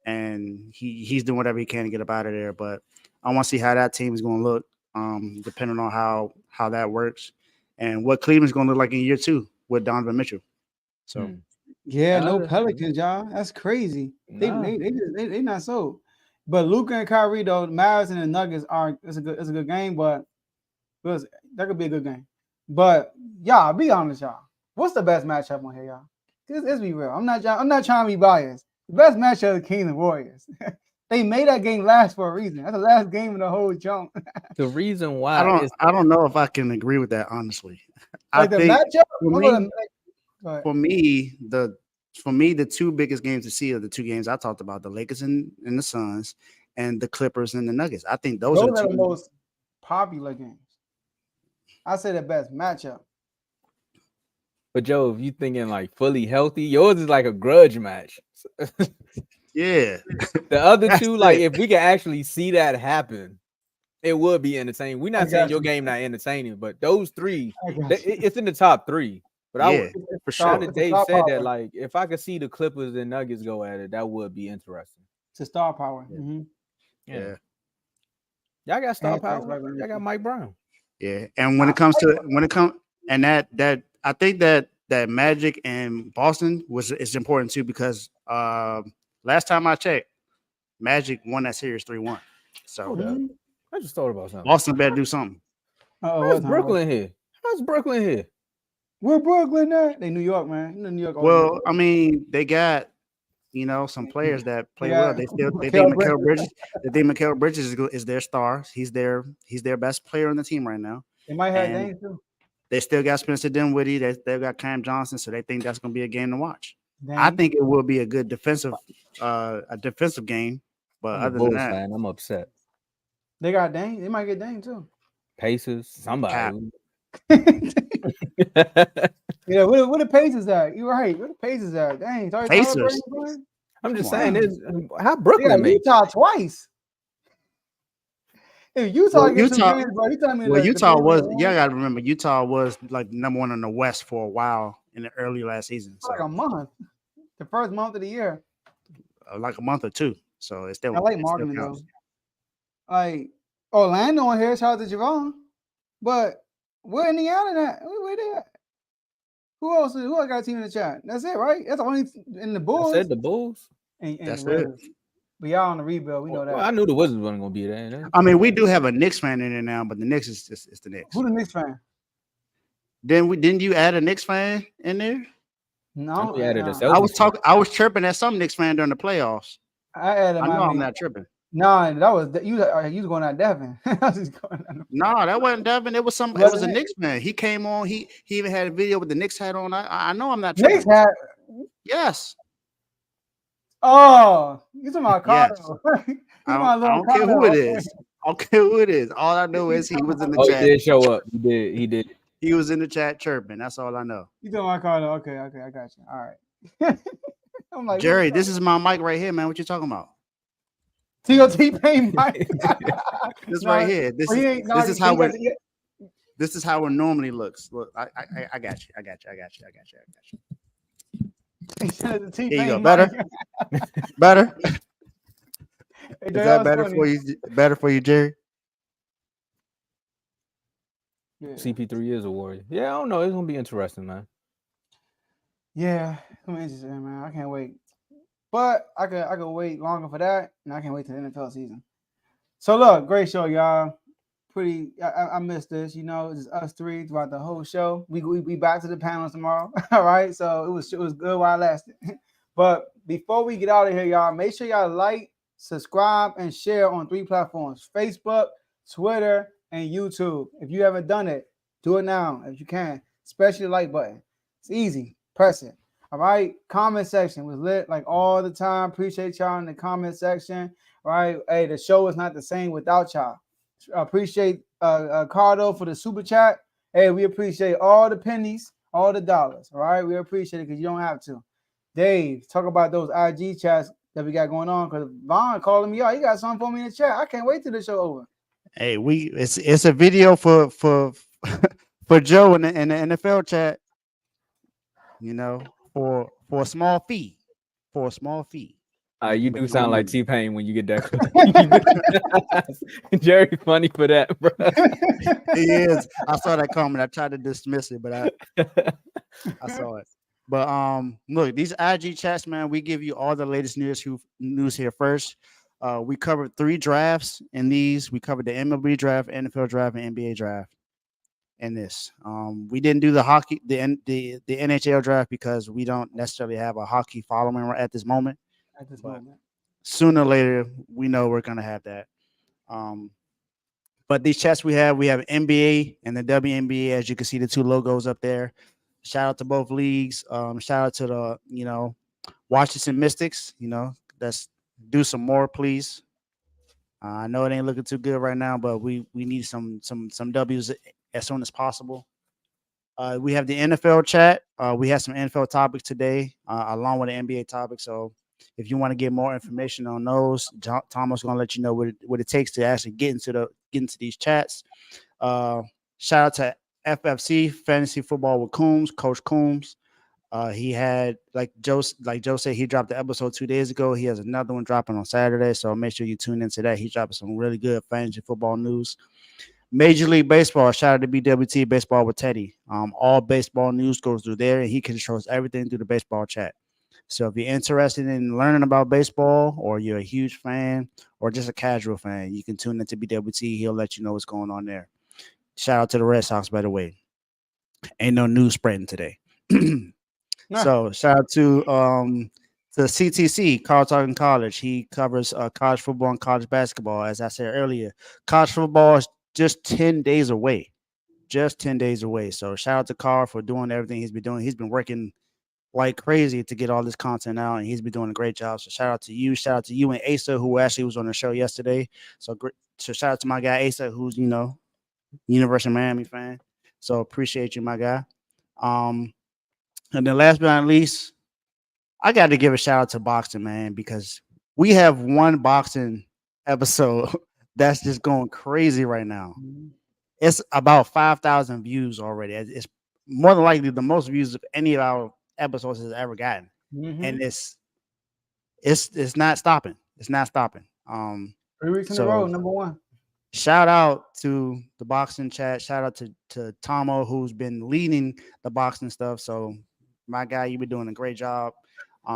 and he's doing whatever he can to get up out of there. But I want to see how that team is going to look, depending on how that works, and what Cleveland's going to look like in year 2 with Donovan Mitchell. So, yeah, no Pelicans, y'all. That's crazy. Nah. They not so. But Luka and Kyrie, though, the Mavs and the Nuggets it's a good game, but that could be a good game. But y'all, be honest, y'all. What's the best matchup on here, y'all? Let's be real. I'm not trying to be biased. The best matchup is Kings and Warriors. They made that game last for a reason. That's the last game in the whole jump. The reason why I don't know if I can agree with that, honestly. Like the matchup for me, the 2 biggest games to see are the 2 games I talked about: the Lakers and the Suns, and the Clippers and the Nuggets. I think those are the most popular games. I say the best matchup. But Joe, if you thinking like fully healthy, yours is like a grudge match. Yeah. The other 2, like if we can actually see that happen, it would be entertaining. We're not saying your game not entertaining, but those 3, it's in the top 3. But for sure. Dave said that like if I could see the Clippers and Nuggets go at it, that would be interesting. to star power. Yeah. Mm-hmm. Yeah. Y'all got star And power. that's right. Y'all got Mike Brown. Yeah. And when it comes and that I think that Magic and Boston is important too because last time I checked, Magic won that series 3-1. So Hold up. I just thought about something. Boston better do something. Oh, How's Brooklyn here? How's Brooklyn here? We're Brooklyn now. They New York, man. You know New York. Well, I mean, they got some players that play well. They think Mikal Bridges. They think Mikal Bridges is their star. He's their best player on the team right now. They might have And Dame too. they still got Spencer Dinwiddie. They still got Cam Johnson. So they think that's going to be a game to watch. Dame. I think it will be a good defensive game. But I'm a other than Bulls that, fan. I'm upset. They got Dame. They might get Dame too. Pacers, somebody. Yeah, where the Pacers at? You're right. Where the Pacers at? Dang, Pacers. I'm just Come saying, on. how They Brooklyn got made. Utah twice. If Utah Well, gets some Utah- games, bro, you telling me Well, the Utah Pacers was. are You got to remember, Utah was like number one in the West for a while in the early last season. So like a month. The first month of the year. like a month or two. So it's still. I like it still marketing though. counts. Like Orlando on here, shout out to Javon. But where Indiana at? Where they at? Who else got a team in the chat? That's it, right? That's the only in the I Bulls. said the Bulls. And That's the it. Wizards. But y'all on the rebuild, we know that. Well, I knew the Wizards wasn't gonna be there. I mean, we do have a Knicks fan in there now, but the Knicks is the Knicks. Who the Knicks fan? Didn't you add a Knicks fan in there? No, We added a no. Celtics I was chirping at some Knicks fan during the playoffs. I added I know Miami. I'm not tripping. No, that was you. You was going at Devin. I was just going at No, that wasn't Devin. It was some. It was a Knicks fan. He came on. He even had a video with the Knicks hat on. I know I'm not tripping. Knicks hat. Yes. Oh, you talking about Cardo? Yes. I don't care who it is. I don't care who it is. All I know is he was in the chat. He did show up. He did. He was in the chat chirping. That's all I know. You talking about Cardo? Okay, I got you. All right. I'm like, Jerry, this is my mic right here, man. What you talking about? TOT Pain Mike. This right here. This is how it normally looks. Look, I got you. I got you. Here you go. Better. Better. Is that better for you? Better for you, Jerry? Yeah. CP3 is a warrior. Yeah, I don't know. It's gonna be interesting, man. Yeah, I'm interested, man. I can't wait. But I could wait longer for that, and I can't wait till the NFL season. So look, great show, y'all. I missed this. You know, it's us three throughout the whole show. We back to the panels tomorrow. All right. So it was good while it lasted. But before we get out of here, y'all, make sure y'all like, subscribe, and share on 3 platforms: Facebook, Twitter, and YouTube. If you haven't done it, do it now if you can. Especially the like button. It's easy. Press it. All right. Comment section was lit like all the time. Appreciate y'all in the comment section. All right. Hey, the show is not the same without y'all. Appreciate Cardo for the super chat. Hey, we appreciate all the pennies, all the dollars. All right. We appreciate it because you don't have to. Dave, talk about those IG chats that we got going on because Vaughn calling me out. He got something for me in the chat. I can't wait till the show over. Hey, it's a video for Joe in the NFL chat. You know, for a small fee. For a small fee. You do sound like T-Pain when you get that. Jerry funny for that, bro. He is. I saw that comment. I tried to dismiss it, but I saw it. But look, these IG chats, man, we give you all the latest news here first. We covered 3 drafts in these. We covered the MLB draft, NFL draft, and NBA draft in this. We didn't do the hockey, the NHL draft because we don't necessarily have a hockey following at this moment. Sooner or later, we know we're gonna have that. But these chats we have NBA and the WNBA, as you can see the 2 logos up there. Shout out to both leagues. Shout out to the Washington Mystics. Let's do some more, please. I know it ain't looking too good right now, but we need some W's as soon as possible. We have the NFL chat. We have some NFL topics today, along with the NBA topics. So if you want to get more information on those, Tomo's going to let you know what it takes to actually get into these chats. Shout out to FFC Fantasy Football with Coach Coombs. He had like Joe said, he dropped the episode 2 days ago. He has another one dropping on Saturday, so make sure you tune into that. He's dropping some really good fantasy football news. Major League Baseball, shout out to BWT Baseball with Teddy. All baseball news goes through there, and he controls everything through the baseball chat. So if you're interested in learning about baseball, or you're a huge fan, or just a casual fan, you can tune into BWT. He'll let you know what's going on there. Shout out to the Red Sox, by the way. Ain't no news spreading today. So shout out to CTC, Carl Talking College. He covers college football and college basketball. As I said earlier, college football is just 10 days away. Just 10 days away. So shout out to Carl for doing everything he's been doing. He's been working like crazy to get all this content out, and he's been doing a great job. So shout out to you. Shout out to you and Asa, who actually was on the show yesterday. So shout out to my guy Asa, who's University of Miami fan. So appreciate you, my guy. And then last but not least, I got to give a shout out to boxing, man, because we have one boxing episode that's just going crazy right now. It's about 5,000 views already. It's more than likely the most views of any of our episodes has ever gotten, and it's not stopping. It's not stopping. 3 weeks in a row, number one. Shout out to the boxing chat. Shout out to Tomo, who's been leading the boxing stuff. So my guy, you've been doing a great job.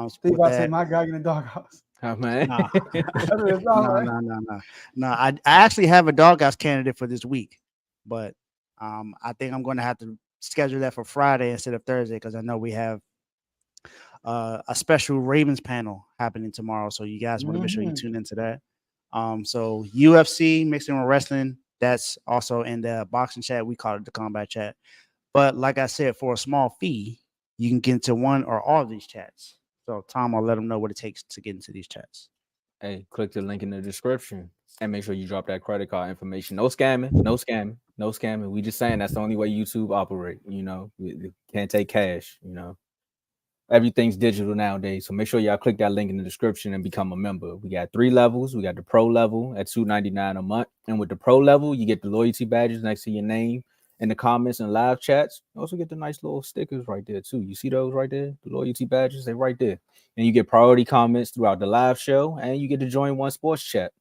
Steve, I say my guy in the doghouse. Oh, man. No. I actually have a doghouse candidate for this week, but I think I'm going to have to schedule that for Friday instead of Thursday, because I know we have a special Ravens panel happening tomorrow. So you guys want to make sure you tune into that. So UFC, mixing with wrestling, that's also in the boxing chat. We call it the combat chat. But like I said, for a small fee, you can get into one or all of these chats. So Tom, I'll let them know what it takes to get into these chats. Hey, click the link in the description and make sure you drop that credit card information. No scamming, no scamming, no scamming. We just saying that's the only way YouTube operate. We can't take cash. Everything's digital nowadays. So make sure y'all click that link in the description and become a member. We got 3 levels. We got the pro level at $2.99 a month. And with the pro level, you get the loyalty badges next to your name in the comments and live chats. You also get the nice little stickers right there too. You see those right there? The loyalty badges, they're right there. And you get priority comments throughout the live show, and you get to join one sports chat.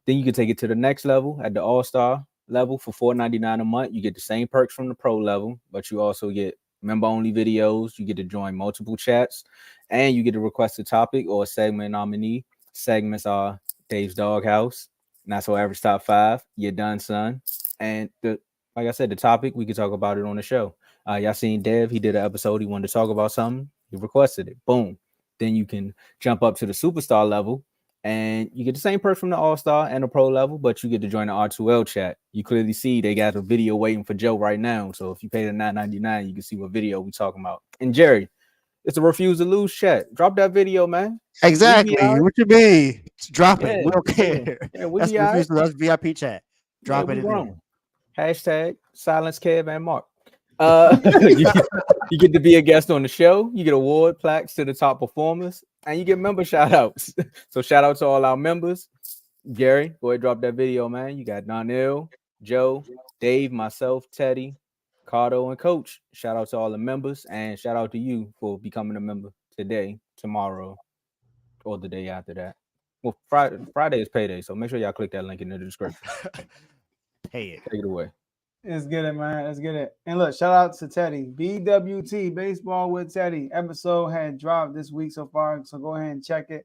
Then you can take it to the next level at the all-star level for $4.99 a month. You get the same perks from the pro level, but you also get member-only videos. You get to join multiple chats, and you get to request a topic or a segment nominee. Segments are Dave's Doghouse, Not So Average Top 5, You're Done, Son. And like I said, the topic, we could talk about it on the show. Y'all seen Dev, he did an episode, he wanted to talk about something, he requested it, boom. Then you can jump up to the superstar level, and you get the same perks from the all-star and the pro level, but you get to join the R2L chat. You clearly see they got a video waiting for Joe right now, so if you pay the $9.99, you can see what video we talking about. And Jerry, it's a refuse to lose chat. Drop that video, man. Exactly. What you mean? Drop it. We don't care. Yeah, That's VIP chat. Drop it in there. Hashtag silence Kev and Mark. You get to be a guest on the show. You get award plaques to the top performers, and you get member shout outs. So shout out to all our members. Gary, go ahead, drop that video, man. You got Donnell, Joe, Dave, myself, Teddy, Cardo, and Coach. Shout out to all the members, and shout out to you for becoming a member today, tomorrow, or the day after that. Well, Friday is payday, so make sure y'all click that link in the description. Pay it. Take it away. Let's get it, man. Let's get it. And look, shout out to Teddy. BWT, Baseball with Teddy. Episode had dropped this week so far, so go ahead and check it.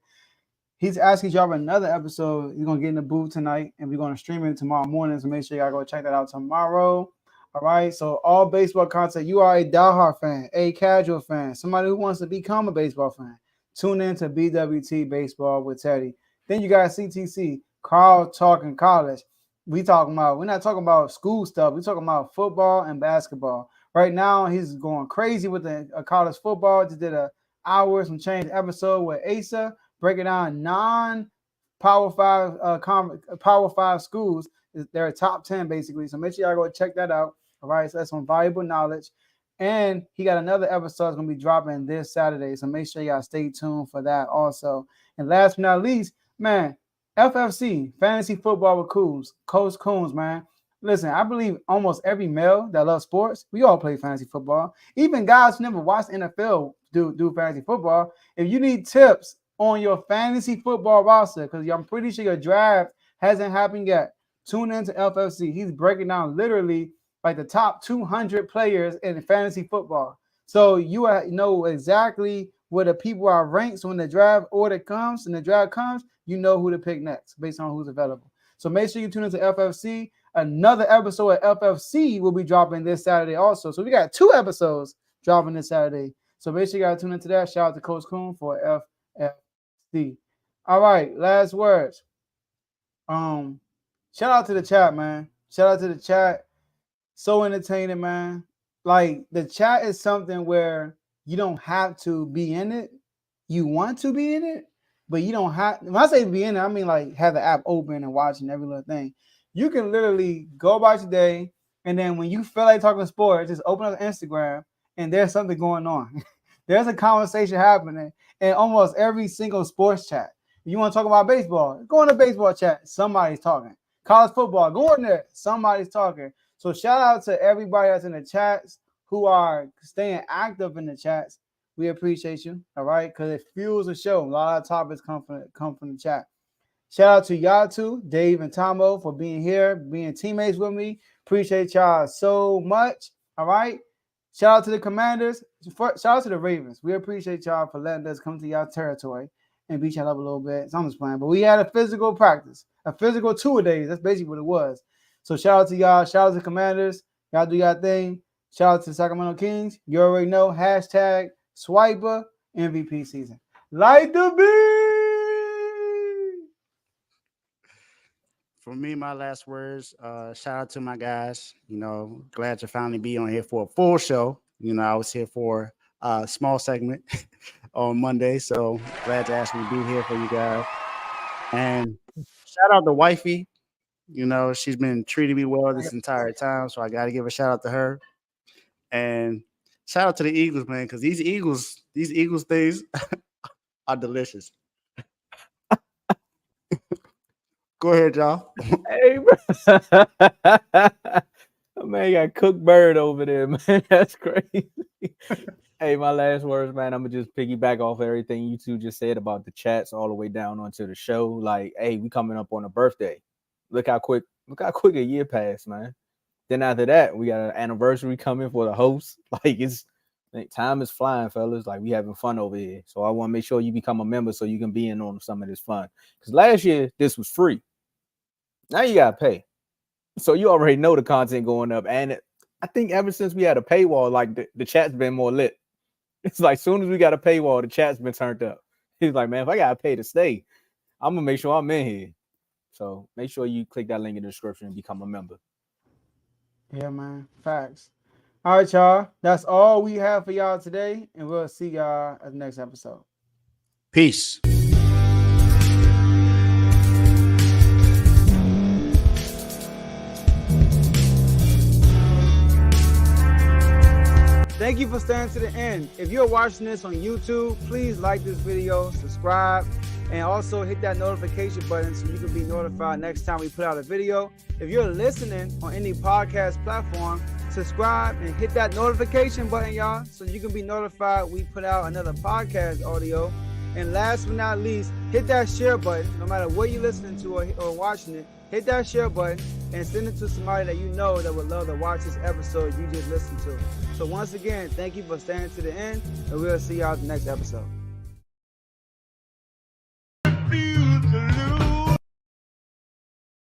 He's asking to drop another episode. He's going to get in the booth tonight, and we're going to stream it tomorrow morning, so make sure y'all go check that out tomorrow. All right, so all baseball content. You are a diehard fan, a casual fan, somebody who wants to become a baseball fan. Tune in to BWT Baseball with Teddy. Then you got CTC, Carl Talking College. We're not talking about school stuff. We're talking about football and basketball. Right now, he's going crazy with the college football. Just did a hour, some change episode with Asa, breaking down non-Power 5 schools. They're top 10, basically. So make sure y'all go check that out. All right, so that's some valuable knowledge. And he got another episode that's going to be dropping this Saturday. So make sure y'all stay tuned for that also. And last but not least, man, FFC, Fantasy Football with Coons, Coach Coons, man. Listen, I believe almost every male that loves sports, we all play fantasy football. Even guys who never watched NFL do fantasy football. If you need tips on your fantasy football roster, because I'm pretty sure your draft hasn't happened yet, tune into FFC. He's breaking down literally like the top 200 players in fantasy football. So you know exactly where the people are ranked. So when the draft order comes and the draft comes, you know who to pick next based on who's available. So make sure you tune into FFC. Another episode of FFC will be dropping this Saturday also. So we got 2 episodes dropping this Saturday. So make sure you guys tune into that. Shout out to Coach Kuhn for FFC. All right, last words. Shout out to the chat, man. Shout out to the chat. So entertaining, man. Like, the chat is something where you don't have to be in it. You want to be in it, but you don't have. When I say be in it, I mean like have the app open and watching every little thing. You can literally go about your day, and then when you feel like talking sports, just open up Instagram, and there's something going on. There's a conversation happening in almost every single sports chat. If you want to talk about baseball, go in the baseball chat. Somebody's talking. College football, go in there. Somebody's talking. So shout out to everybody that's in the chats who are staying active in the chats. We appreciate you, all right? Because it fuels the show. A lot of topics come from the chat. Shout out to y'all too, Dave and Tomo, for being here, being teammates with me. Appreciate y'all so much, all right? Shout out to the Commanders. Shout out to the Ravens. We appreciate y'all for letting us come to y'all territory and beat y'all up a little bit. So I'm just playing. But we had a physical practice, a physical 2 days. That's basically what it was. So shout out to y'all. Shout out to the Commanders. Y'all do y'all thing. Shout out to the Sacramento Kings. You already know. Hashtag Swiper MVP season. Light the beat. For me, my last words, shout out to my guys. Glad to finally be on here for a full show. I was here for a small segment on Monday, so glad to actually be here for you guys. And shout out to Wifey. She's been treating me well this entire time, so I got to give a shout out to her. And shout out to the Eagles, man, because these Eagles things are delicious. Go ahead, y'all. Hey, bro. Man, you got cooked bird over there, man. That's crazy. Hey, my last words, man. I'm gonna just piggyback off everything you two just said about the chats all the way down onto the show. Like, hey, we coming up on a birthday. Look how quick a year passed, man. Then after that, we got an anniversary coming for the host. Time is flying, fellas. Like, we having fun over here. So I want to make sure you become a member so you can be in on some of this fun. Because last year, this was free. Now you got to pay. So you already know the content going up. And I think ever since we had a paywall, like the chat's been more lit. It's like as soon as we got a paywall, the chat's been turned up. He's like, man, if I got to pay to stay, I'm going to make sure I'm in here. So make sure you click that link in the description and become a member. Yeah, man. Facts. All right, y'all. That's all we have for y'all today. And we'll see y'all at the next episode. Peace. Thank you for staying to the end. If you're watching this on YouTube, please like this video, subscribe, and also hit that notification button so you can be notified next time we put out a video. If you're listening on any podcast platform, subscribe and hit that notification button, y'all, so you can be notified we put out another podcast audio. And last but not least, hit that share button. No matter what you're listening to or watching it, hit that share button and send it to somebody that you know that would love to watch this episode you just listened to. So once again, thank you for staying to the end, and we'll see y'all at the next episode.